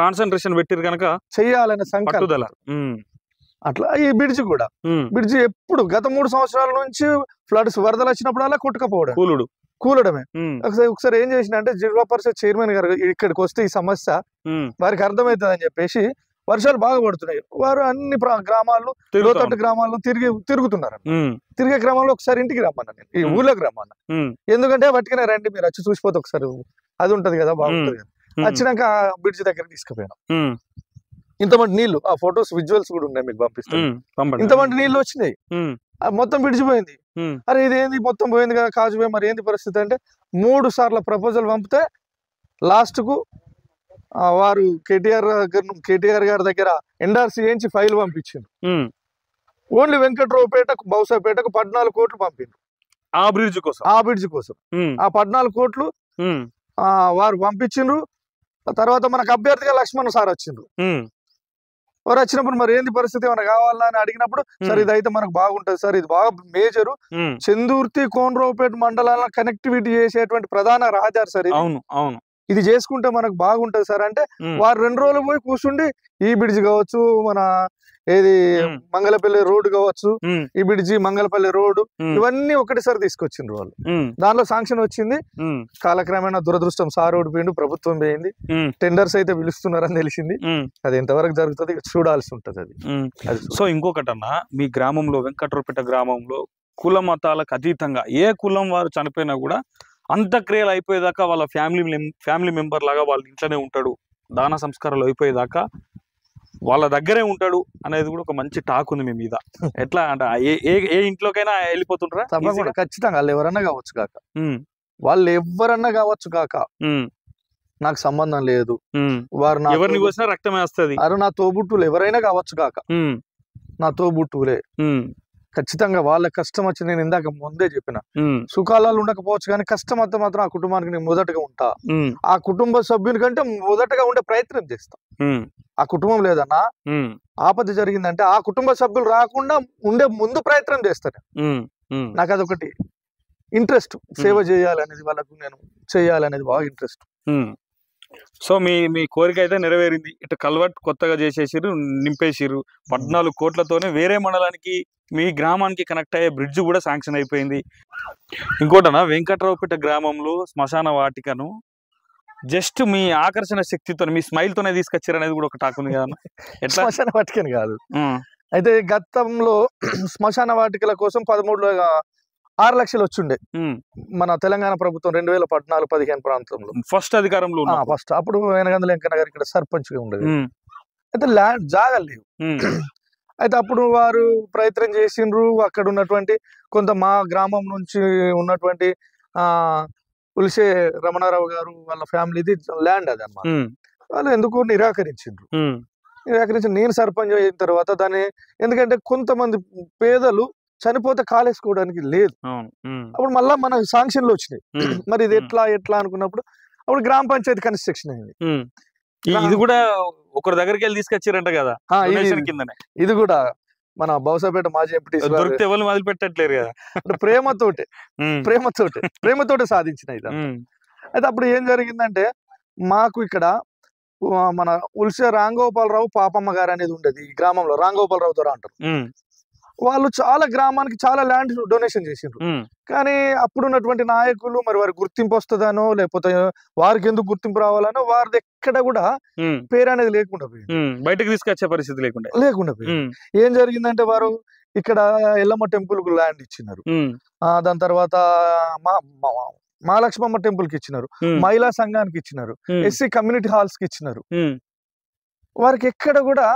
కాన్సన్ట్రేషన్ పెట్టిరు కనుక చెయ్యాలనే సంకల్పం. అట్లా ఈ బ్రిడ్జి ఎప్పుడు గత 3 సంవత్సరాల నుంచి ఫ్లడ్స్ వరదలు వచ్చినప్పుడు అలా కొట్టుకపోవడం కూలడమే. ఒకసారి ఏం చేసిన అంటే జిల్లా పరిషత్ చైర్మన్ గారు ఇక్కడికి వస్తే ఈ సమస్య వారికి అర్థమవుతుంది అని చెప్పేసి, వర్షాలు బాగా పడుతున్నాయి, వారు అన్ని గ్రామాల్లో లోతట్టు గ్రామాల్లో తిరుగుతున్నారు. తిరిగే క్రమంలో ఒకసారి ఇంటికి రమ్మన్నా, నేను ఈ ఊళ్ళోకి రమ్మన్నా. ఎందుకంటే వాటికనే రండి మీరు వచ్చి చూసిపోతే ఒకసారి అది ఉంటది కదా, బాగుంటది కదా. వచ్చినాక బ్రిడ్జ్ దగ్గర తీసుకుపోయినాం. ఇంతమంది నీళ్లు, ఆ ఫొటోస్ విజువల్స్ కూడా ఉన్నాయి, మీకు పంపిస్తాను. ఇంతమంది నీళ్లు వచ్చినాయి, మొత్తం బ్రిడ్జ్ పోయింది. అరే ఇదేంది మొత్తం పోయింది కదా కాజువే, మరి ఏంది పరిస్థితి అంటే 3 సార్లు ప్రపోజల్ పంపితే లాస్ట్ కు వారు కేటీఆర్ గారి దగ్గర ఎన్ఆర్సీ చేయించి ఫైల్ పంపించిండ్రు. ఓన్లీ వెంకట్రావుపేటకు బౌసాపేటకు 14 కోట్లు పంపిండ్రు ఆ బ్రిడ్జ్ కోసం. ఆ 14 కోట్లు వారు పంపించిండ్రు. తర్వాత మనకు అభ్యర్థిగా లక్ష్మణ్ సార్ వచ్చిండ్రు. వారు వచ్చినప్పుడు మరి ఏంది పరిస్థితి ఏమైనా కావాలా అని అడిగినప్పుడు, సార్ ఇదైతే మనకు బాగుంటది సార్, ఇది బాగా మేజరు, చందుర్తి కోనరావుపేట మండలాలను కనెక్టివిటీ చేసేటువంటి ప్రధాన రహదారి సార్ ఇది. ఇది చేసుకుంటే మనకు బాగుంటది సార్ అంటే, వారు 2 రోజులు పోయి కూర్చుండి ఈ బ్రిడ్జ్ కావచ్చు, మన ఏది మంగళపల్లి రోడ్ కావచ్చు, ఈ బ్రిడ్జి మంగళపల్లి రోడ్డు, ఇవన్నీ ఒకటిసారి తీసుకొచ్చిండ్రు వాళ్ళు. దానిలో శాంక్షన్ వచ్చింది. కాలక్రమేణా దురదృష్టం సార్ ఓడిపోయిండు, ప్రభుత్వం పోయింది. టెండర్స్ అయితే పిలుస్తున్నారని తెలిసింది. అది ఎంతవరకు జరుగుతుంది చూడాల్సి ఉంటది అది. సో ఇంకొకటన్నా, మీ గ్రామంలో వెంకట్రావుపేట గ్రామంలో కుల మతాలకు అతీతంగా ఏ కులం వారు చనిపోయినా కూడా అంత్యక్రియలు అయిపోయేదాకా వాళ్ళ ఫ్యామిలీ మెంబర్ లాగా వాళ్ళ ఇంట్లోనే ఉంటాడు, దాన సంస్కారాలు అయిపోయేదాకా వాళ్ళ దగ్గరే ఉంటాడు అనేది కూడా ఒక మంచి టాక్ ఉంది మీ మీద. ఎట్లా అంటే ఏ ఇంట్లోకైనా వెళ్ళిపోతుంటారా? తప్పకుండా, ఖచ్చితంగా. వాళ్ళు ఎవరన్నా కావచ్చు కాక నాకు సంబంధం లేదు, వారు ఎవరిని కోసినా రక్తమే వస్తుంది, అరే నా తోబుట్టువులు ఎవరైనా కావచ్చు కాక నా తోబుట్టువులే. ఖచ్చితంగా వాళ్ళ కష్టం వచ్చి, నేను ఇందాక ముందే చెప్పిన, సుఖాలలో ఉండకపోవచ్చు కానీ కష్టం అంతా మాత్రం ఆ కుటుంబానికి నేను మొదటగా ఉంటా. ఆ కుటుంబ సభ్యుని కంటే మొదటగా ఉండే ప్రయత్నం చేస్తా. ఆ కుటుంబం లేదన్నా ఆపద జరిగిందంటే ఆ కుటుంబ సభ్యులు రాకుండా ఉండే ముందు ప్రయత్నం చేస్తాను. నాకు అదొకటి ఇంట్రెస్ట్, సేవ చేయాలనేది, వాళ్ళకు నేను చేయాలనేది బాగా ఇంట్రెస్ట్. సో మీ కోరిక అయితే నెరవేరింది. ఇటు కల్వర్ట్ కొత్తగా చేసేసిరు, నింపేసిరు. 14 కోట్లతోనే వేరే మండలానికి, మీ గ్రామానికి కనెక్ట్ అయ్యే బ్రిడ్జ్ కూడా శాంక్షన్ అయిపోయింది. ఇంకోటనా, వెంకట్రావుపేట గ్రామంలో శ్మశాన వాటికను జస్ట్ మీ ఆకర్షణ శక్తితో, మీ స్మైల్ తోనే తీసుకొచ్చారు అనేది కూడా ఒక టాక్ ఉంది కదా. ఎట్లా? శ్మశాన వాటికని కాదు, అయితే గతంలో శ్మశాన వాటికల కోసం 6 లక్షలు వచ్చిండే మన తెలంగాణ ప్రభుత్వం 2014-15 ప్రాంతంలో ఫస్ట్ అధికారంలో. ఫస్ట్ అప్పుడు వేనగంధ వెంకన్న గారు ఇక్కడ సర్పంచ్ గా ఉండేది. అయితే ల్యాండ్ జాగలేవు. అయితే అప్పుడు వారు ప్రయత్నం చేసిండ్రు. అక్కడ ఉన్నటువంటి కొంత మా గ్రామం నుంచి ఉన్నటువంటి ఉలిసే రమణారావు గారు వాళ్ళ ఫ్యామిలీది ల్యాండ్ అది అన్నమాట. వాళ్ళు ఎందుకు నిరాకరించిండ్రు. నేను సర్పంచ్ అయిన తర్వాత దాన్ని, ఎందుకంటే కొంతమంది పేదలు చనిపోతే కాలేసుకోవడానికి లేదు. అప్పుడు మళ్ళా మనకు శాంక్షన్లు వచ్చినాయి. మరి ఇది ఎట్లా అనుకున్నప్పుడు అప్పుడు గ్రామ పంచాయతీ కన్స్ట్రక్షన్ అయింది. ఇది కూడా ఒకరి దగ్గరికి వెళ్ళి తీసుకొచ్చారంట కదా కిందనే. ఇది కూడా మన బౌసాపేట మాజీ ఎంపీ దొరికితే ఎవరు మొదలు పెట్టట్లేరు కదా, ప్రేమతోటే సాధించిన ఇది. అయితే అప్పుడు ఏం జరిగిందంటే మాకు ఇక్కడ మన ఉల్సే రాంగోపాలరావు పాపమ్మ గారు అనేది ఉండేది ఈ గ్రామంలో, రాంగోపాలరావు ద్వారా అంటారు. వాళ్ళు చాలా గ్రామానికి చాలా ల్యాండ్ డొనేషన్ చేసిండ్రు. కానీ అప్పుడున్నటువంటి నాయకులు మరి వారికి గుర్తింపు వస్తుందనో లేకపోతే వారికి ఎందుకు గుర్తింపు రావాలనో వారిది ఎక్కడ కూడా పేరు అనేది లేకుండా పోయింది, బయటకు తీసుకొచ్చే పరిస్థితి లేకుండా పోయింది. ఏం జరిగిందంటే వారు ఇక్కడ ఎల్లమ్మ టెంపుల్ కు ల్యాండ్ ఇచ్చినారు, దాని తర్వాత మహాలక్ష్మమ్మ టెంపుల్ కి ఇచ్చినారు, మహిళా సంఘానికి ఇచ్చినారు, ఎస్సీ కమ్యూనిటీ హాల్స్ కి ఇచ్చినారు. వారికి ఎక్కడ కూడా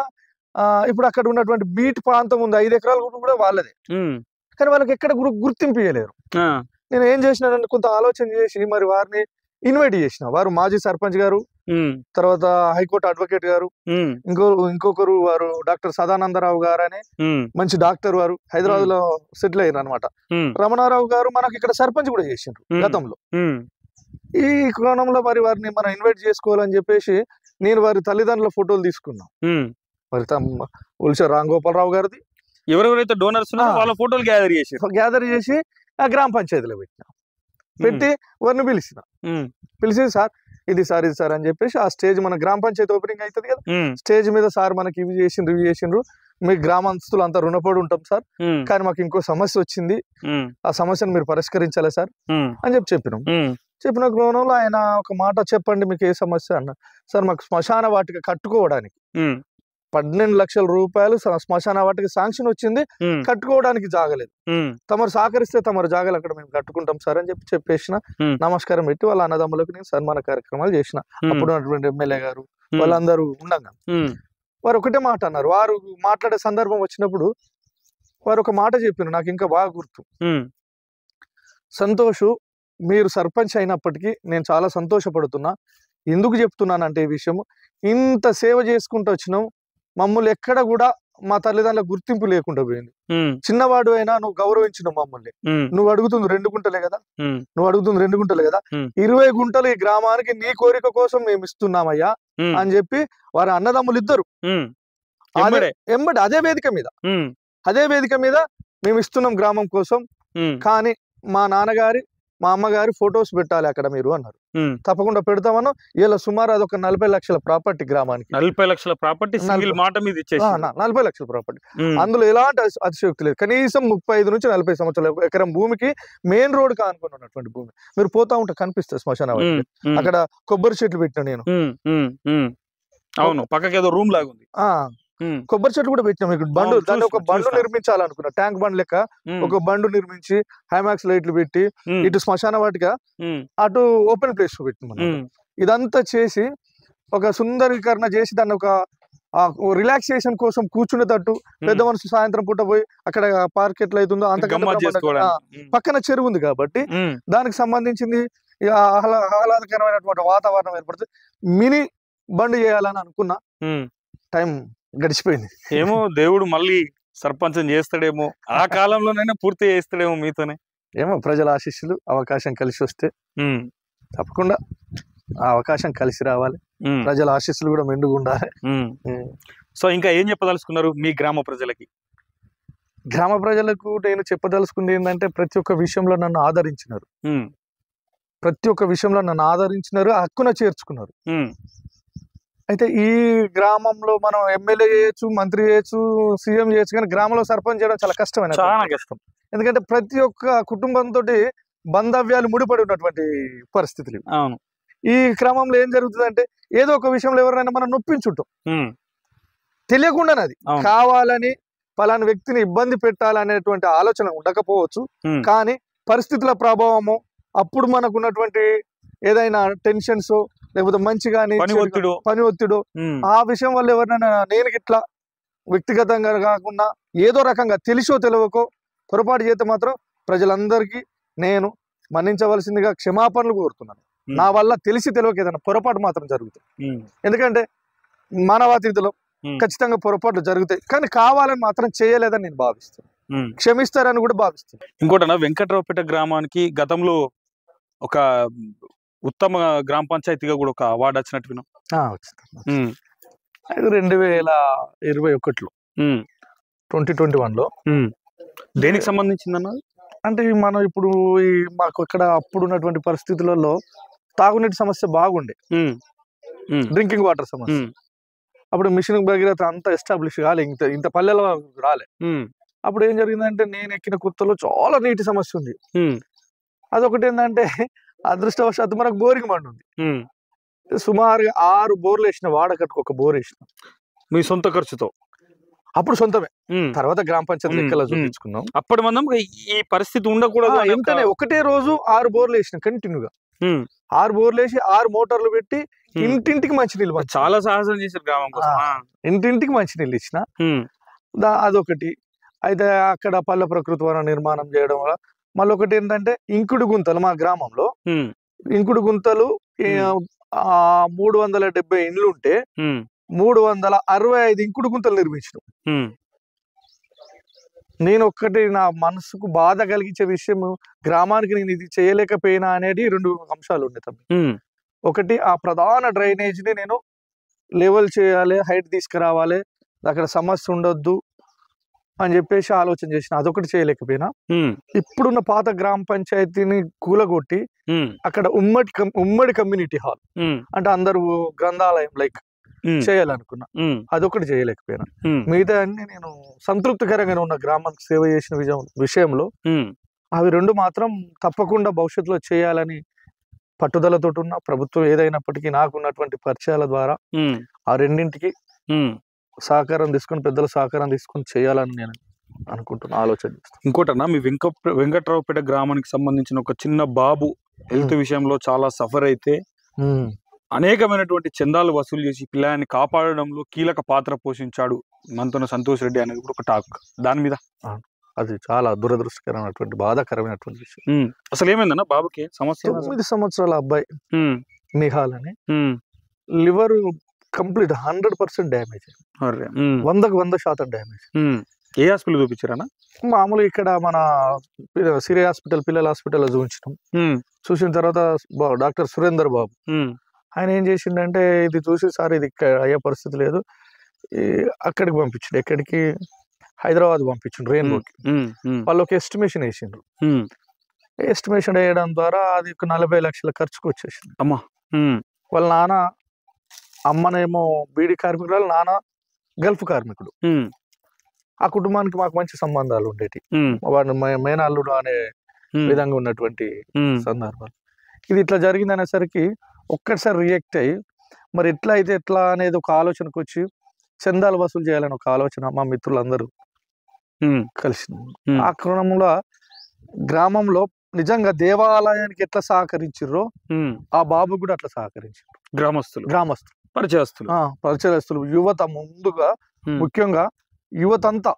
ఇప్పుడు అక్కడ ఉన్నటువంటి బీట్ ప్రాంతం ఉంది 5 ఎకరాలు కూడా వాళ్ళదే, కానీ వాళ్ళకి ఎక్కడ గుర్తింపు ఇవ్వలేరు. నేను ఏం చేసినానంటే కొంత ఆలోచన చేసి మరి వారిని ఇన్వైట్ చేసిన. వారు మాజీ సర్పంచ్ గారు, తర్వాత హైకోర్టు అడ్వకేట్ గారు, ఇంకొకరు వారు డాక్టర్ సదానందరావు గారు అని మంచి డాక్టర్, వారు హైదరాబాద్ లో సెటిల్ అయ్యారు అనమాట. రమణారావు గారు మనకి ఇక్కడ సర్పంచ్ కూడా చేసిండ్రు గతంలో. ఈ కోణంలో మరి వారిని మనం ఇన్వైట్ చేసుకోవాలని చెప్పేసి నేను వారి తల్లిదండ్రుల ఫోటోలు తీసుకున్నా. మరి ఉల్సే రాంగోపాలరావు గారిది, ఎవరెవరైతే డోనర్స్ వాళ్ళ ఫోటోలు గ్యాదర్ చేసి ఆ గ్రామ పంచాయతీలో పెట్టి వారిని పిలిచి సార్ ఇది సార్ అని చెప్పేసి ఆ స్టేజ్ మన గ్రామ పంచాయతీ ఓపెనింగ్ అవుతుంది కదా, స్టేజ్ మీద సార్ మనకి ఇవి చేసిండ్రు, మీ గ్రామస్తులు అంతా రుణపడి ఉంటాం సార్, కానీ మాకు ఇంకో సమస్య వచ్చింది, ఆ సమస్యను మీరు పరిష్కరించాలి సార్ అని చెప్పినాం. చెప్పిన క్రమంలో ఆయన ఒక మాట, చెప్పండి మీకు ఏ సమస్య అన్న. సార్ మాకు శ్మశాన వాటిక కట్టుకోవడానికి 12 లక్షల రూపాయలు శ్మశాన వాటికి శాంక్షన్ వచ్చింది, కట్టుకోవడానికి జాగలేదు, తమరు సహకరిస్తే తమరు జాగలు అక్కడ మేము కట్టుకుంటాం సార్ అని చెప్పేసిన. నమస్కారం పెట్టి వాళ్ళ అన్నదమ్ములకు నేను సన్మాన కార్యక్రమాలు చేసిన. అప్పుడు ఉన్నటువంటి ఎమ్మెల్యే గారు వాళ్ళందరూ ఉండగా వారు ఒకటే మాట అన్నారు. వారు మాట్లాడే సందర్భం వచ్చినప్పుడు వారు ఒక మాట చెప్పారు, నాకు ఇంకా బాగా గుర్తు. సంతోషు, మీరు సర్పంచ్ అయినప్పటికీ నేను చాలా సంతోషపడుతున్నా. ఎందుకు చెప్తున్నానంటే ఈ విషయం, ఇంత సేవ చేసుకుంటూ వచ్చినాం, మమ్మల్ని ఎక్కడ కూడా మా తల్లిదండ్రుల గుర్తింపు లేకుండా పోయింది. చిన్నవాడు అయినా నువ్వు గౌరవించిన మమ్మల్ని, నువ్వు అడుగుతుంది 2 గుంటలే కదా, 20 గుంటలు ఈ గ్రామానికి నీ కోరిక కోసం మేము ఇస్తున్నామయ్యా అని చెప్పి వారి అన్నదమ్ములు ఇద్దరు ఎంబడి అదే వేదిక మీద మేము ఇస్తున్నాం గ్రామం కోసం, కానీ మా నాన్నగారి మా అమ్మగారి ఫొటోస్ పెట్టాలి అక్కడ మీరు అన్నారు. తప్పకుండా పెడతామన్నా. ఇలా సుమారు అదొక 40 లక్షల ప్రాపర్టీ గ్రామానికి, 40 లక్షల ప్రాపర్టీ, 40 లక్షల ప్రాపర్టీ. అందులో ఎలాంటి అతిశయోక్తి లేదు. కనీసం 35 నుంచి 40 సంవత్సరాల ఎకరం భూమికి మెయిన్ రోడ్ కానుకొని ఉన్నటువంటి భూమి. మీరు పోతా ఉంటే కనిపిస్తుంది శ్మశాన వాటిక. అక్కడ కొబ్బరి చెట్లు పెట్టిన నేను, అవును పక్కకి ఏదో రూమ్ లాగా ఉంది, కొబ్బరి చెట్లు కూడా పెట్టినాం. ఇక్కడ బండు, దాన్ని ఒక బండు నిర్మించాలనుకున్నా, ట్యాంక్ బండ్ లెక్క ఒక బండు నిర్మించి హైమాక్స్ లైట్లు పెట్టి ఇటు శ్మశాన వాటిక అటు ఓపెన్ ప్లేస్ పెట్టినాం. ఇదంతా చేసి ఒక సుందరీకరణ చేసి దాన్ని ఒక రిలాక్సేషన్ కోసం కూర్చునేటట్టు, పెద్ద మనుషు సాయంత్రం పూట పోయి అక్కడ పార్క్ ఎట్లా అవుతుందో అంతకంటే పక్కన చెరువు ఉంది కాబట్టి దానికి సంబంధించింది ఆహ్లాదకరమైనటువంటి వాతావరణం ఏర్పడుతుంది. మినీ బండి చేయాలని అనుకున్నా, టైం గడిచిపోయింది. ఏమో దేవుడు మళ్ళీ సర్పంచం చేస్తాడేమో, ఆ కాలంలోనైనా పూర్తి చేస్తాడేమో మీతోనే. ఏమో ప్రజల ఆశీస్సులు, అవకాశం కలిసి వస్తే తప్పకుండా ఆ అవకాశం కలిసి రావాలి, ప్రజల ఆశీస్సులు కూడా మెండుగా ఉండాలి. సో ఇంకా ఏం చెప్పదలుచుకున్నారు మీ గ్రామ ప్రజలకి? గ్రామ ప్రజలకు నేను చెప్పదలుచుకుంది ఏంటంటే, ప్రతి ఒక్క విషయంలో నన్ను ఆదరించినారు, హక్కున చేర్చుకున్నారు. అయితే ఈ గ్రామంలో మనం ఎమ్మెల్యే చేయొచ్చు, మంత్రి చేయొచ్చు, సీఎం చేయొచ్చు, కానీ గ్రామంలో సర్పంచ్ చేయడం చాలా కష్టమైన, చాలా కష్టం. ఎందుకంటే ప్రతి ఒక్క కుటుంబంతో బంధవ్యాలు ముడిపడి ఉన్నటువంటి పరిస్థితులు. అవును. ఈ క్రమంలో ఏం జరుగుతుందంటే, ఏదో ఒక విషయంలో ఎవరైనా మనం నొప్పించుంటాం, తెలియకుండానే అది కావాలని పలానా వ్యక్తిని ఇబ్బంది పెట్టాలనేటువంటి ఆలోచన ఉండకపోవచ్చు, కానీ పరిస్థితుల ప్రభావము, అప్పుడు మనకు ఉన్నటువంటి ఏదైనా టెన్షన్స్ లేకపోతే మంచి కానీ పని ఒత్తిడు, ఆ విషయం వల్ల ఎవరైనా నేను ఇట్లా వ్యక్తిగతంగా కాకుండా ఏదో రకంగా తెలిసో తెలియకో పొరపాటు చేస్తే మాత్రం ప్రజలందరికీ నేను మన్నించవలసిందిగా క్షమాపణలు కోరుతున్నాను. నా వల్ల తెలిసి తెలియక ఏదైనా పొరపాటు మాత్రం జరుగుతుంది, ఎందుకంటే మానవాతీతిలో ఖచ్చితంగా పొరపాట్లు జరుగుతాయి, కానీ కావాలని మాత్రం చేయలేదని నేను భావిస్తాను, క్షమిస్తారని కూడా భావిస్తాను. ఇంకోటనా, వెంకట్రావుపేట గ్రామానికి గతంలో ఒక ఉత్తమ గ్రామ పంచాయతీగా కూడా ఒక అవార్డు వచ్చినట్టు విన్నాం. వచ్చింది. అది 2021లో 2021లో. దేనికి సంబంధించిందన్న? అంటే మనం ఇప్పుడు మాకు ఇక్కడ అప్పుడు ఉన్నటువంటి పరిస్థితులలో తాగునీటి సమస్య బాగుండే, డ్రింకింగ్ వాటర్ సమస్య. అప్పుడు మిషన్ భగీరథ అంతా ఎస్టాబ్లిష్ కాలే, ఇంత పల్లెలో రాలే. అప్పుడు ఏం జరిగిందంటే నేను ఎక్కిన కొత్తలో చాలా నీటి సమస్య ఉంది. అదొకటి ఏంటంటే అదృష్టవశాత్తు మనకు బోరింగ్ మండు ఉంది. సుమారుగా 6 బోర్లు వేసిన, వాడకట్టుకు ఒక బోర్ వేసిన మీ సొంత ఖర్చుతో. అప్పుడు సొంతమే, తర్వాత గ్రామ పంచాయతీ లెక్కలో చూపించుకున్నాం. అప్పుడు మనం ఈ పరిస్థితి ఉండకూడదు. ఎంతనే ఒకటే రోజు 6 బోర్లు వేసిన కంటిన్యూగా. 6 బోర్లు వేసి 6 మోటార్లు పెట్టి ఇంటింటికి మంచినీళ్ళు. చాలా సాహసం చేశారు గ్రామం కోసం. ఇంటింటికి మంచినీళ్ళు ఇచ్చిన. అదొకటి. అయితే అక్కడ పల్లె ప్రకృతి వనం నిర్మాణం చేయడం వల్ల మళ్ళీ ఒకటి ఏంటంటే ఇంకుడు గుంతలు, మా గ్రామంలో ఇంకుడు గుంతలు 370 ఇండ్లు ఉంటే 365 ఇంకుడు గుంతలు నిర్మించడం. నేను ఒక్కటి నా మనసుకు బాధ కలిగించే విషయం, గ్రామానికి నేను ఇది చేయలేకపోయినా అనేది 2 అంశాలు ఉండే తమ్మి. ఒకటి, ఆ ప్రధాన డ్రైనేజ్ ని నేను లెవెల్ చేయాలి, హైట్ తీసుకురావాలి, అక్కడ సమస్య ఉండొద్దు అని చెప్పేసి ఆలోచన చేసిన. అదొకటి చేయలేకపోయినా. ఇప్పుడున్న పాత గ్రామ పంచాయతీని కూలగొట్టి అక్కడ ఉమ్మడి కమ్యూనిటీ హాల్, అంటే అందరూ గ్రంథాలయం లైక్ చేయాలనుకున్నా. అదొకటి చేయలేకపోయినా. మిగతా అన్ని నేను సంతృప్తికరంగా ఉన్న గ్రామానికి సేవ చేసిన విషయంలో అవి 2 మాత్రం తప్పకుండా భవిష్యత్తులో చేయాలని పట్టుదలతో ఉన్న, ప్రభుత్వం ఏదైనప్పటికీ నాకున్నటువంటి పరిచయాల ద్వారా ఆ రెండింటికి సహకారం తీసుకొని, పెద్దల సహకారం తీసుకొని చేయాలని నేను అనుకుంటున్నా, ఆలోచన చేస్తాను. ఇంకోటన్నా, మీ వెంకట్రావుపేట గ్రామానికి సంబంధించిన ఒక చిన్న బాబు హెల్త్ విషయంలో చాలా సఫర్ అయితే అనేకమైనటువంటి చందాలు వసూలు చేసి పిల్లాన్ని కాపాడడంలో కీలక పాత్ర పోషించాడు మంతన సంతోష్ రెడ్డి అనేది కూడా ఒక టాక్. దాని మీద అది చాలా దురదృష్టకరమైనటువంటి, బాధాకరమైనటువంటి విషయం. అసలు ఏమైందన్న బాబుకి సమస్య? 9 సంవత్సరాల అబ్బాయి నిహాల్ అని, లివర్ కంప్లీట్ 100% డ్యామేజ్, 100% డ్యామేజ్. ఏ హాస్పిటల్ చూపించారన్నా? మామూలు ఇక్కడ మన సిరి హాస్పిటల్, పిల్లల హాస్పిటల్లో చూపించడం. చూసిన తర్వాత డాక్టర్ సురేందర్ బాబు ఆయన ఏం చేసిండంటే, ఇది చూసి సార్ ఇది అయ్యే పరిస్థితి లేదు, అక్కడికి పంపించండి. ఎక్కడికి? హైదరాబాద్ పంపించండి, రెయిన్బోకి. వాళ్ళు ఒక ఎస్టిమేషన్ వేసిండ్రు. ఎస్టిమేషన్ వేయడం ద్వారా అది 40 లక్షల ఖర్చుకు వచ్చేసింది. వాళ్ళ నాన్న, అమ్మనేమో బీడీ కార్మికురాలు, నాన్న గల్ఫ్ కార్మికుడు. ఆ కుటుంబానికి మాకు మంచి సంబంధాలు ఉండేటి, వాడు మేనల్లుడు అనే విధంగా ఉన్నటువంటి సందర్భాలు. ఇది ఇట్లా జరిగింది అనేసరికి ఒక్కసారి రియాక్ట్ అయ్యి, మరి ఎట్లా అయితే ఎట్లా అనేది ఒక ఆలోచనకు వచ్చి చందాలు వసూలు చేయాలని ఒక ఆలోచన మా మిత్రులందరూ కలిసి, ఆ క్రమంలో గ్రామంలో నిజంగా దేవాలయానికి ఎట్లా సహకరించారో ఆ బాబు కూడా అట్లా సహకరించారు. గ్రామస్తులు పరిచయస్తులు యువత, ముందుగా ముఖ్యంగా యువత అంతా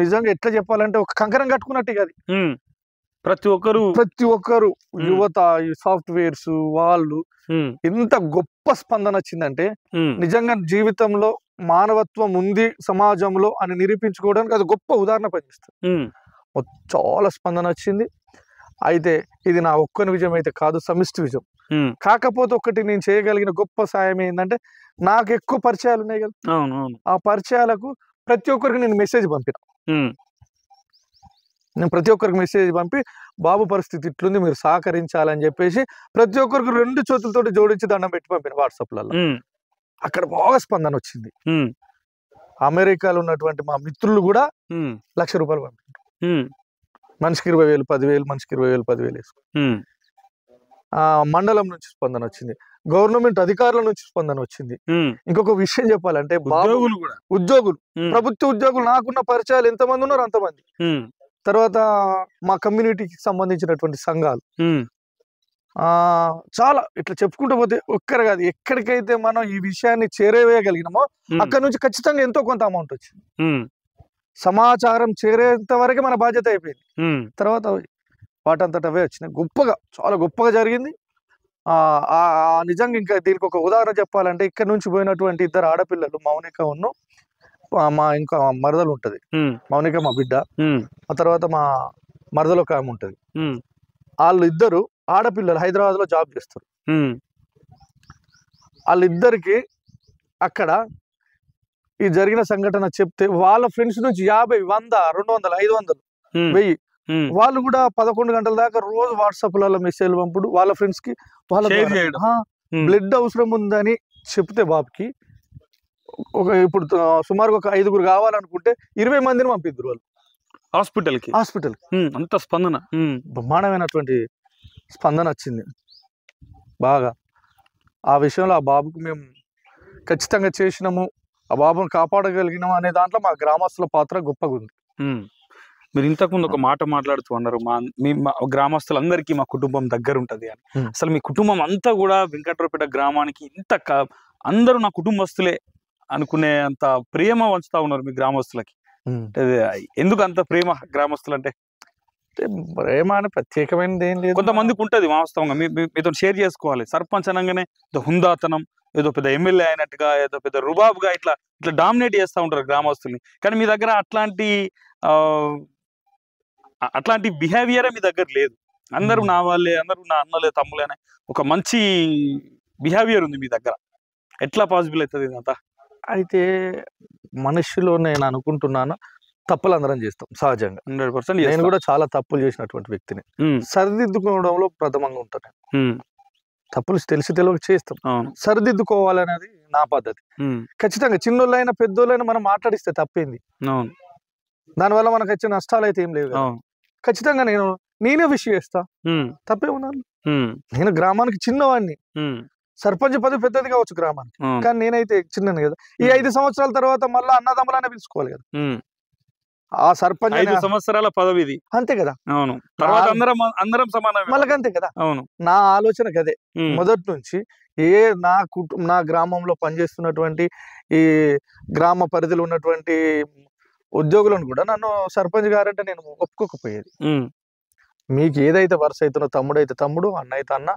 నిజంగా ఎట్లా చెప్పాలంటే ఒక కంకరం కట్టుకున్నట్టు కాదు, ప్రతి ఒక్కరు యువత, సాఫ్ట్వేర్స్ వాళ్ళు ఎంత గొప్ప స్పందన వచ్చిందంటే, నిజంగా జీవితంలో మానవత్వం ఉంది సమాజంలో అని నిరూపించుకోవడానికి అది గొప్ప ఉదాహరణ పనిచేస్తుంది. చాలా స్పందన వచ్చింది. అయితే ఇది నా ఒక్కని విజయం అయితే కాదు, సమిష్టి విజయం. కాకపోతే ఒకటి నేను చేయగలిగిన గొప్ప సాయం ఏంటంటే, నాకు ఎక్కువ పరిచయాలు ఉన్నాయి కదా, ఆ పరిచయాలకు ప్రతి ఒక్కరికి నేను మెసేజ్ పంపిన. నేను ప్రతి ఒక్కరికి మెసేజ్ పంపి, బాబు పరిస్థితి ఇట్లుంది, మీరు సహకరించాలని చెప్పేసి ప్రతి ఒక్కరికి 2 చేతులతోటి జోడించి దండం పెట్టి పంపిన వాట్సాప్లలో. అక్కడ బాగా స్పందన వచ్చింది. అమెరికాలో ఉన్నటువంటి మా మిత్రులు కూడా ₹1,00,000 పంపించారు. మనిషికి 20,000, 10,000, మనిషికి 20,000, 10,000 వేసుకు. మండలం నుంచి స్పందన వచ్చింది, గవర్నమెంట్ అధికారుల నుంచి స్పందన వచ్చింది. ఇంకొక విషయం చెప్పాలంటే, ఉద్యోగులు, ప్రభుత్వ ఉద్యోగులు, నాకున్న పరిచయాలు ఎంతమంది ఉన్నారు అంతమంది. తర్వాత మా కమ్యూనిటీకి సంబంధించినటువంటి సంఘాలు చాలా, ఇట్లా చెప్పుకుంటూ పోతే ఒక్కరు కాదు, ఎక్కడికైతే మనం ఈ విషయాన్ని చేరవేయగలిగినామో అక్కడ నుంచి ఖచ్చితంగా ఎంతో కొంత అమౌంట్ వచ్చింది. సమాచారం చేరేంత వరకే మన బాధ్యత అయిపోయింది. తర్వాత వాటంతట అవే వచ్చినాయి. చాలా గొప్పగా జరిగింది. నిజంగా ఇంకా దీనికి ఒక ఉదాహరణ చెప్పాలంటే, ఇక్కడ నుంచి పోయినటువంటి 2 ఆడపిల్లలు, మౌనిక ఉన్ను మా ఇంకా మరదలు ఉంటది, మౌనిక మా బిడ్డ, ఆ తర్వాత మా మరదలు ఒక ఆమె ఉంటది. వాళ్ళు 2 ఆడపిల్లలు హైదరాబాద్ లో జాబ్ చేస్తారు. వాళ్ళిద్దరికి అక్కడ ఈ జరిగిన సంఘటన చెప్తే వాళ్ళ ఫ్రెండ్స్ నుంచి 50, 100, 200, 500, 1000 వాళ్ళు కూడా 11 గంటల దాకా రోజు వాట్సాప్లలో మెసేజ్ పంపుడు వాళ్ళ ఫ్రెండ్స్ కి. వాళ్ళ బ్లడ్ అవసరం ఉందని చెప్తే బాబుకి ఇప్పుడు సుమారుగా ఒక 5గురు కావాలనుకుంటే 20 మందిని పంపిద్దరు వాళ్ళు హాస్పిటల్. అంత స్పందన, బ్రహ్మాండమైనటువంటి స్పందన వచ్చింది బాగా. ఆ విషయంలో ఆ బాబుకు మేము ఖచ్చితంగా చేసినాము, ఆ బాబును కాపాడగలిగినాము అనే దాంట్లో మా గ్రామస్తుల పాత్ర గొప్పగా ఉంది. మీరు ఇంతకుముందు ఒక మాట మాట్లాడుతూ అన్నారు, మా గ్రామస్తులందరికీ మా కుటుంబం దగ్గర ఉంటది అని. అసలు మీ కుటుంబం అంతా కూడా వెంకట్రావుపేట గ్రామానికి అందరూ నా కుటుంబస్తులే అనుకునే అంత ప్రేమ వంచుతా ఉన్నారు మీ గ్రామస్తులకి. ఎందుకు అంత ప్రేమ గ్రామస్తులు అంటే? ప్రేమ అని ప్రత్యేకమైనది ఏం లేదు, కొంతమందికి ఉంటది వాస్తవంగా. మీతో షేర్ చేసుకోవాలి. సర్పంచ్ అనగానే హుందాతనం, ఏదో పెద్ద ఎమ్మెల్యే అయినట్టుగా, ఏదో పెద్ద రుబాబుగా ఇట్లా డామినేట్ చేస్తూ ఉంటారు గ్రామస్తుల్ని. కానీ మీ దగ్గర అట్లాంటి బిహేవియరే మీ దగ్గర లేదు. అందరూ నా వాళ్ళే, అందరూ నా అన్నలే తమ్ములే అనే ఒక మంచి బిహేవియర్ ఉంది మీ దగ్గర. ఎట్లా పాసిబుల్ అవుతుంది ఇదంతా? అయితే మనిషిలో నేను అనుకుంటున్నాను తప్పులు అందరం చేస్తాం సహజంగా. 100% నేను కూడా చాలా తప్పులు చేసినటువంటి వ్యక్తిని. సరిదిద్దుకోవడంలో ప్రథమంగా ఉంటాను. తప్పులు తెలియక చేస్తాం, సరిదిద్దుకోవాలనేది నా పద్ధతి. ఖచ్చితంగా చిన్నోళ్ళైనా పెద్దోళ్ళైనా మనం మాట్లాడిస్తే తప్పేంది, దానివల్ల మనకు వచ్చే నష్టాలు అయితే ఏం లేవు. ఖచ్చితంగా నేనే విష్ చేస్తా, తప్పే ఉన్నాను. నేను గ్రామానికి చిన్నవాడిని, సర్పంచ్ పదవి పెద్దది కావచ్చు గ్రామానికి, కానీ నేనైతే చిన్నది కదా. ఈ 5 సంవత్సరాల తర్వాత మళ్ళీ అన్నదమ్ములనే పిలుచుకోవాలి కదా. ఆ సర్పంచ్ 5 సంవత్సరాల పదవి ఇది, అంతే కదా. అవును, తర్వాత అందరం సమానం మళ్ళీ అంతే కదా. అవును, నా ఆలోచన కదే మొదటి నుంచి. నా గ్రామంలో పనిచేస్తున్నటువంటి ఈ గ్రామ పరిధిలో ఉన్నటువంటి ఉద్యోగులను కూడా నన్ను సర్పంచ్ గారంటే నేను ఒప్పుకోకపోయేది. మీకు ఏదైతే వరుస అవుతున్నో, తమ్ముడైతే తమ్ముడు, అన్న అయితే అన్న,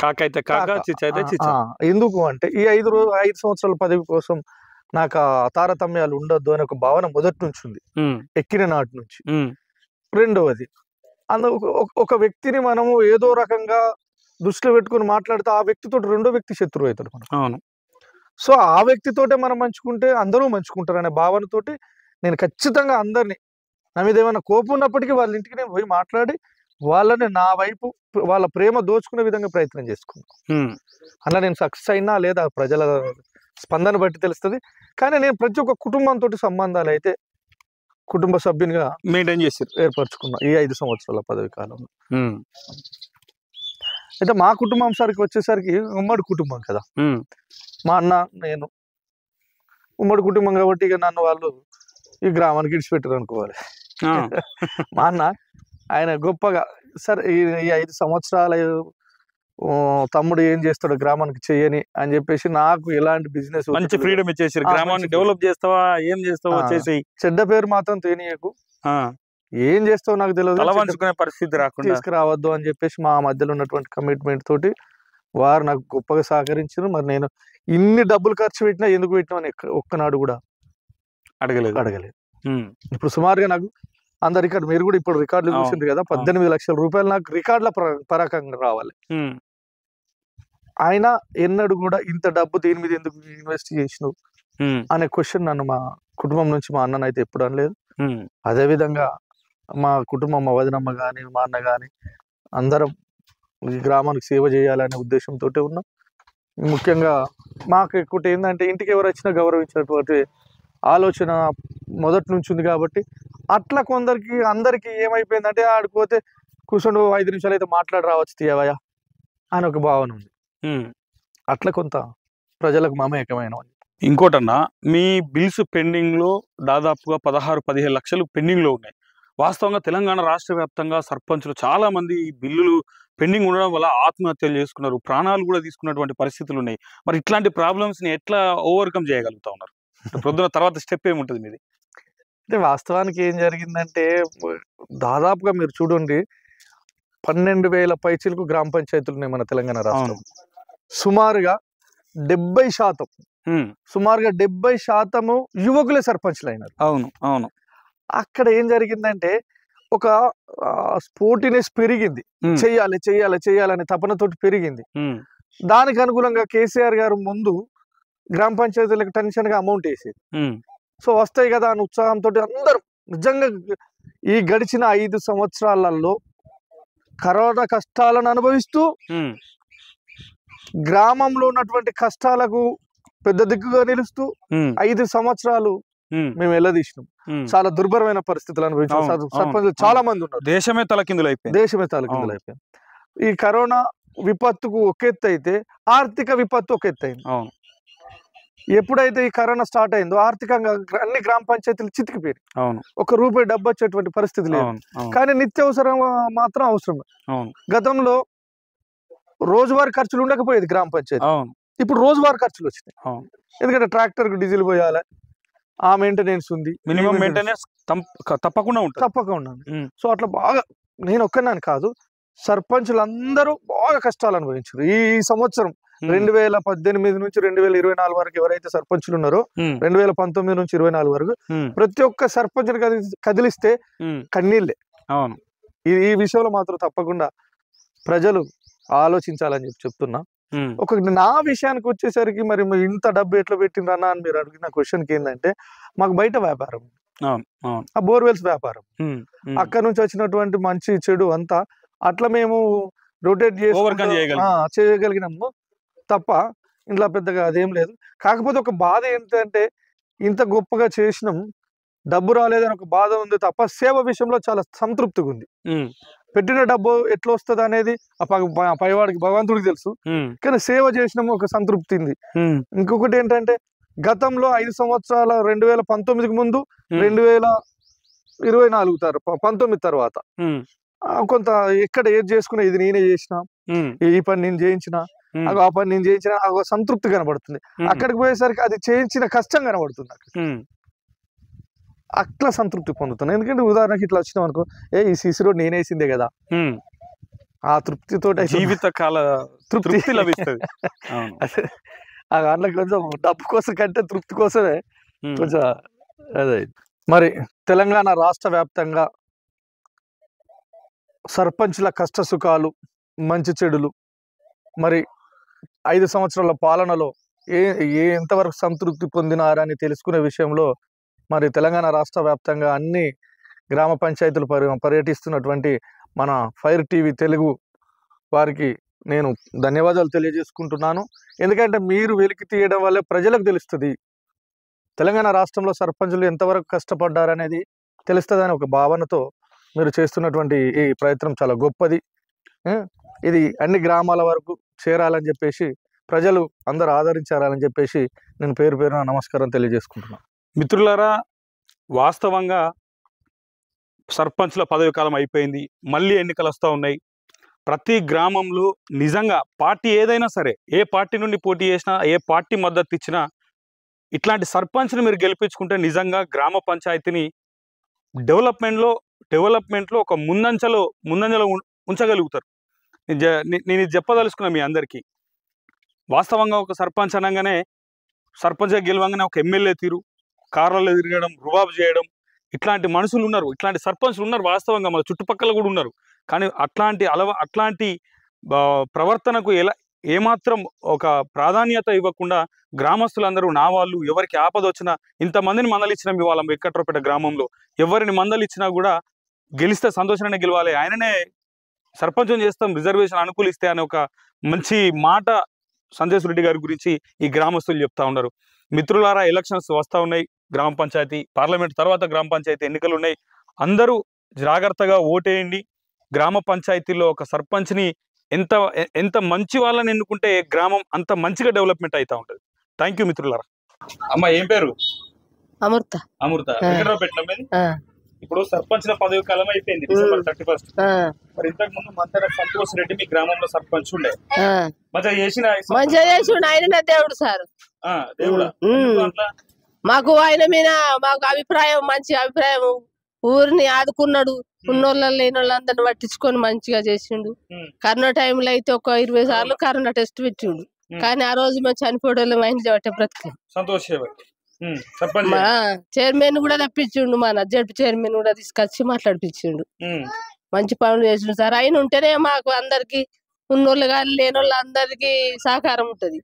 కాక అయితే కాక, చిచ్చ అయితే చిచ్చ. ఎందుకు అంటే ఈ 5 సంవత్సరాల పదవి కోసం నాకు తారతమ్యాలు ఉండొద్దు అనే ఒక భావన మొదటి నుంచి ఉంది, ఎక్కిన నాటి నుంచి. రెండవది, ఒక వ్యక్తిని మనము ఏదో రకంగా దృష్టిలో పెట్టుకుని మాట్లాడితే ఆ వ్యక్తితో రెండో వ్యక్తి శత్రువు అవుతాడు మనం. సో ఆ వ్యక్తితోటే మనం మంచుకుంటే అందరూ మంచుకుంటారు అనే భావనతోటి నేను ఖచ్చితంగా అందరినీ, నా మీద ఏమైనా కోపం ఉన్నప్పటికీ వాళ్ళ ఇంటికి నేను పోయి మాట్లాడి వాళ్ళని నా వైపు, వాళ్ళ ప్రేమ దోచుకునే విధంగా ప్రయత్నం చేసుకున్నాను. అలా నేను సక్సెస్ అయినా లేదా ప్రజల స్పందన బట్టి తెలుస్తుంది. కానీ నేను ప్రతి ఒక్క కుటుంబంతో సంబంధాలు అయితే కుటుంబ సభ్యునిగా మెయింటైన్ చేసి ఏర్పరచుకున్నా ఈ 5 సంవత్సరాల పదవి కాలంలో. అయితే మా కుటుంబం సరికి వచ్చేసరికి ఉమ్మడి కుటుంబం కదా. మా అన్న నేను ఉమ్మడి కుటుంబం కాబట్టి ఇక నన్ను వాళ్ళు ఈ గ్రామానికి ఇడిచిపెట్టారు అనుకోవాలి. మా అన్న ఆయన గొప్పగా సరే ఈ 5 సంవత్సరాలు తమ్ముడు ఏం చేస్తాడు గ్రామానికి చెయ్యని అని చెప్పేసి నాకు ఎలాంటి బిజినెస్ మంచి ఫ్రీడమ్ ఇచ్చేసి, గ్రామాన్ని డెవలప్ చేస్తావా, ఏం చేస్తావో చేసి, చెడ్డ పేరు మాత్రం తేనీయకు, ఏం చేస్తావు నాకు తెలియదు, పరిస్థితి రాకుండా తీసుకురావద్దు అని చెప్పేసి మా మధ్యలో ఉన్నటువంటి కమిట్మెంట్ తోటి వారు నాకు గొప్పగా సహకరించారు. మరి నేను ఇన్ని డబ్బులు ఖర్చు పెట్టినా ఎందుకు పెట్టినా అని ఒక్కనాడు కూడా అడగలేదు. ఇప్పుడు సుమారుగా నాకు అందరు రికార్డు, మీరు కూడా ఇప్పుడు రికార్డులు చూసింది కదా, 18 లక్షల రూపాయలు నాకు రికార్డుల పరకంగా రావాలి. ఆయన ఎన్నడూ కూడా ఇంత డబ్బు దీని మీద ఎందుకు ఇన్వెస్ట్ చేసినావు అనే క్వశ్చన్ నన్ను మా కుటుంబం నుంచి మా అన్నను అయితే ఎప్పుడు అనలేదు. అదేవిధంగా మా కుటుంబం, మా వదినమ్మ కానీ మా అన్న కానీ అందరం ఈ గ్రామానికి సేవ చేయాలనే ఉద్దేశంతో ఉన్నాం. ముఖ్యంగా మాకు ఎక్కువ ఏంటంటే ఇంటికి ఎవరు వచ్చినా గౌరవించినటువంటి ఆలోచన మొదటి నుంచి ఉంది కాబట్టి అట్లా అందరికి ఏమైపోయిందంటే ఆడిపోతే కూర్చొని 5 నిమిషాలు అయితే మాట్లాడి రావచ్చు తీయవయా అని ఒక భావన ఉంది. అట్లా కొంత ప్రజలకు మమేకమైన. ఇంకోటన్నా, మీ బిల్స్ పెండింగ్ లో దాదాపుగా 16-17 లక్షలు పెండింగ్ లో ఉన్నాయి. వాస్తవంగా తెలంగాణ రాష్ట్ర వ్యాప్తంగా సర్పంచులు చాలా మంది ఈ బిల్లులు పెండింగ్ ఉండడం వల్ల ఆత్మహత్యలు చేసుకున్నారు, ప్రాణాలు కూడా తీసుకున్నటువంటి పరిస్థితులు ఉన్నాయి. మరి ఇట్లాంటి ప్రాబ్లమ్స్ ని ఎట్లా ఓవర్కమ్ చేయగలుగుతా ఉన్నారు? పొద్దున తర్వాత స్టెప్ ఏముంటుంది మీది? అంటే వాస్తవానికి ఏం జరిగిందంటే దాదాపుగా మీరు చూడండి 12,000 పైచీలకు గ్రామ పంచాయతీలు ఉన్నాయి మన తెలంగాణ రాష్ట్రం. సుమారుగా 70% యువకులే సర్పంచ్లు అయినారు. అవును. అక్కడ ఏం జరిగిందంటే ఒక స్పోర్టినెస్ పెరిగింది, చెయ్యాలి అనే తపనతోటి పెరిగింది. దానికి అనుగుణంగా కేసీఆర్ గారు ముందు గ్రామ పంచాయతీలకు టెన్షన్ గా అమౌంట్ వేసేది. సో వస్తాయి కదా అని ఉత్సాహంతో అందరూ నిజంగా ఈ గడిచిన 5 సంవత్సరాలలో కరోనా కష్టాలను అనుభవిస్తూ గ్రామంలో ఉన్నటువంటి కష్టాలకు పెద్ద దిక్కుగా నిలుస్తూ 5 సంవత్సరాలు మేము వెళ్ళదీసినాం. చాలా దుర్భరమైన పరిస్థితులు అనుభవించాం. సర్పంచులు చాలా మంది ఉన్నారు. దేశమే తలకిందులైపోయింది. ఈ కరోనా విపత్తుకు ఒక ఎత్తు అయితే ఆర్థిక విపత్తు ఒక ఎత్తు అయింది. ఎప్పుడైతే ఈ కరోనా స్టార్ట్ అయిందో ఆర్థికంగా అన్ని గ్రామ పంచాయతీలు చితికిపోయాయి. ₹1 డబ్బు వచ్చేటువంటి పరిస్థితి లేదు. కానీ నిత్యావసరం మాత్రం అవసరం. గతంలో రోజువారీ ఖర్చులు ఉండకపోయేది గ్రామ పంచాయతీ. ఇప్పుడు రోజువారీ ఖర్చులు వచ్చినాయి. ఎందుకంటే ట్రాక్టర్ కు డీజిల్ పోయాలి, ఆ మెయింటెనెన్స్ ఉంది, మినిమం మెయింటెనెన్స్ తప్పకుండా ఉంటుంది. సో అట్లా బాగా నేను ఒక్కనాని కాదు, సర్పంచులు అందరూ బాగా కష్టాలు అనుభవించారు ఈ సంవత్సరం. 2018 నుంచి 2024 వరకు ఎవరైతే సర్పంచులు ఉన్నారో 2019 నుంచి 24 వరకు ప్రతి ఒక్క సర్పంచులు కదిలిస్తే కన్నీళ్ళే. ఈ విషయంలో మాత్రం తప్పకుండా ప్రజలు ఆలోచించాలని చెప్తున్నా. ఒక నా విషయానికి వచ్చేసరికి మరి ఇంత డబ్బు ఎట్లా పెట్టిండ్రన్నా అని మీరు అడిగిన క్వశ్చన్కి ఏంటంటే, మాకు బయట వ్యాపారం, ఆ బోర్వెల్స్ వ్యాపారం, అక్కడ నుంచి వచ్చినటువంటి మంచి చెడు అంతా అట్లా మేము రొటేట్ చేయగలిగినాము తప్ప ఇంట్లో పెద్దగా అదేం లేదు. కాకపోతే ఒక బాధ ఏంటంటే, ఇంత గొప్పగా చేసినాం, డబ్బు రాలేదని ఒక బాధ ఉంది తప్ప సేవ విషయంలో చాలా సంతృప్తిగా ఉంది. పెట్టిన డబ్బు ఎట్లా వస్తుంది అనేది పైవాడికి భగవంతుడికి తెలుసు, కానీ సేవ చేసినాము ఒక సంతృప్తి ఉంది. ఇంకొకటి ఏంటంటే, గతంలో 5 సంవత్సరాల 2019కి ముందు 2024 19 తర్వాత కొంత ఎక్కడ ఏది చేసుకున్నా ఇది నేనే చేసిన, ఈ పని నేను చేయించిన, ఆ పని నేను చేయించిన సంతృప్తి కనబడుతుంది. అక్కడికి పోయేసరికి అది చేయించిన కష్టం కనబడుతుంది. అట్లా సంతృప్తి పొందుతున్నాను. ఎందుకంటే ఉదాహరణకి ఇట్లా వచ్చినాం అనుకో, ఈ సిసి రోడ్ నేనేసిందే కదా, ఆ తృప్తితో జీవితకాల తృప్తి లభిస్తుంది. దాంట్లో కొంచెం డబ్బు కోసం కంటే తృప్తి కోసమే కొంచెం అదే. మరి తెలంగాణ రాష్ట్ర వ్యాప్తంగా సర్పంచ్ల కష్ట సుఖాలు, మంచి చెడులు, మరి 5 సంవత్సరాల పాలనలో ఎంతవరకు సంతృప్తి పొందినారని తెలుసుకునే విషయంలో మరి తెలంగాణ రాష్ట్ర వ్యాప్తంగా అన్ని గ్రామ పంచాయతీలు పర్యటిస్తున్నటువంటి మన ఫైర్ టీవీ తెలుగు వారికి నేను ధన్యవాదాలు తెలియజేసుకుంటున్నాను. ఎందుకంటే మీరు వెలికి తీయడం వల్లే ప్రజలకు తెలుస్తుంది తెలంగాణ రాష్ట్రంలో సర్పంచులు ఎంతవరకు కష్టపడ్డారనేది తెలుస్తుందని ఒక భావనతో మీరు చేస్తున్నటువంటి ఈ ప్రయత్నం చాలా గొప్పది. ఇది అన్ని గ్రామాల వరకు చేరాలని చెప్పేసి, ప్రజలు అందరూ ఆదరించాలని చెప్పేసి నేను పేరున నమస్కారం తెలియజేసుకుంటున్నాను. మిత్రులారా, వాస్తవంగా సర్పంచ్ల పదవి కాలం అయిపోయింది, మళ్ళీ ఎన్నికలు వస్తూ ఉన్నాయి. ప్రతి గ్రామంలో నిజంగా పార్టీ ఏదైనా సరే, ఏ పార్టీ నుండి పోటీ చేసినా, ఏ పార్టీ మద్దతు ఇచ్చినా, ఇట్లాంటి సర్పంచ్ని మీరు గెలిపించుకుంటే నిజంగా గ్రామ పంచాయతీని డెవలప్మెంట్లో ఒక ముందంజలో ఉంచగలుగుతారు. నేను ఇది చెప్పదలుచుకున్నా మీ అందరికీ. వాస్తవంగా ఒక సర్పంచ్ అనగానే, సర్పంచ్గా గెలవంగానే ఒక ఎమ్మెల్యే తీరు, కార్లలో తిరగడం, రుబాబు చేయడం, ఇట్లాంటి మనుషులు ఉన్నారు, ఇట్లాంటి సర్పంచ్లు ఉన్నారు. వాస్తవంగా మన చుట్టుపక్కల కూడా ఉన్నారు. కానీ అట్లాంటి ప్రవర్తనకు ఏమాత్రం ఒక ప్రాధాన్యత ఇవ్వకుండా గ్రామస్తులందరూ నా వాళ్ళు, ఎవరికి ఆపద వచ్చినా, ఇంతమందిని మందలిచ్చినాం ఇవాళ వెంకట్రావుపేట గ్రామంలో, ఎవరిని మందలిచ్చినా కూడా గెలిస్తే సంతోషంగానే గెలవాలి, ఆయననే సర్పంచం చేస్తాం రిజర్వేషన్ అనుకూలిస్తే అనే ఒక మంచి మాట సంజయ్ రెడ్డి గారి గురించి ఈ గ్రామస్తులు చెప్తా ఉన్నారు. మిత్రులారా, ఎలక్షన్స్ వస్తూ ఉన్నాయి, గ్రామ పంచాయతీ, పార్లమెంట్ తర్వాత గ్రామ పంచాయతీ ఎన్నికలు ఉన్నాయి. అందరూ జాగ్రత్తగా ఓటేయండి. గ్రామ పంచాయతీలో ఒక సర్పంచ్ని ఎంత మంచి వాళ్ళని ఎన్నుకుంటే గ్రామం అంత మంచిగా డెవలప్మెంట్ అవుతా ఉంటుంది. థ్యాంక్ యూ మిత్రులారా. అమ్మ, ఏం పేరు? అమృత. ఇప్పుడు సర్పంచ్ల పదవి కాలం అయిపోయింది, December 31. మరి ఇంతకు ముందు మంతెన సంతోష్ రెడ్డి మీ గ్రామంలో సర్పంచ్ ఉండే, మంచిగా చేసిన ఆయన దేవుడు సార్. మాకు ఆయన మీద మాకు మంచి అభిప్రాయం. ఊరిని ఆదుకున్నాడు, ఉన్నోళ్ళ లేని వాళ్ళందరిని పట్టించుకొని మంచిగా చేసిండు. కరోనా టైంలో అయితే ఒక 20 సార్లు కరోనా టెస్ట్ పెట్టిండు. కానీ ఆ రోజు మేము చనిపోవడం ఆయన బట్టే బ్రతికి సంతోష్ చైర్మన్ కూడా తప్పించిండు, మన జడ్పీ చైర్మన్ కూడా తీసుకొచ్చి మాట్లాడిపించిండు. మంచి పనులు చేసిండు సార్. ఆయన ఉంటేనే మాకు అందరికి ఉన్నోళ్ళు కానీ లేని వాళ్ళు అందరికి సహకారం ఉంటది.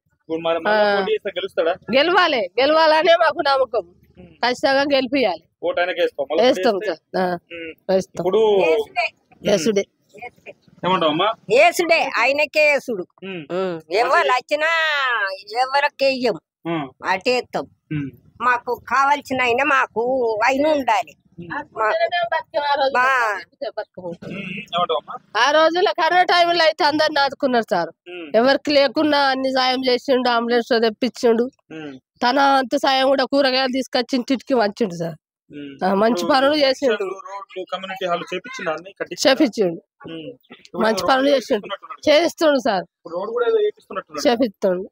గెలవాలనే మాకు నమ్మకం. ఖచ్చితంగా గెలిపియాలి. వేస్తాం సార్, వేసుడే వేసుడే ఆయనకే వేసుడు. ఎవరు వచ్చినా ఎవరికి వెయ్యం, అటేస్తాం. మాకు కావాల్సిన అయినా మాకు అయిన ఉండాలి. ఆ రోజుల్లో కరోనా టైంలో అయితే అందరిని ఆదుకున్నారు సార్. ఎవరికి లేకున్నా అన్ని సాయం చేసిండు, అంబులెన్స్ తెప్పించిండు. తన అంత సాయం కూడా కూరగాయలు తీసుకొచ్చి ఇంటికి వచ్చిండు సార్. మంచి పనులు చేసిండు, చేపించిండు. మంచి పనులు చేసిండు, చేయిస్తుండు సార్, చేపిస్తుండు.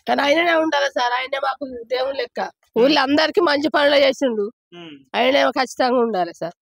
కానీ ఆయననే ఉండాలి సార్, ఆయనే మాకు దేవుని లెక్క. ఊళ్ళో అందరికి మంచి పనులు చేసిండు, ఆయనే ఖచ్చితంగా ఉండాలి సార్.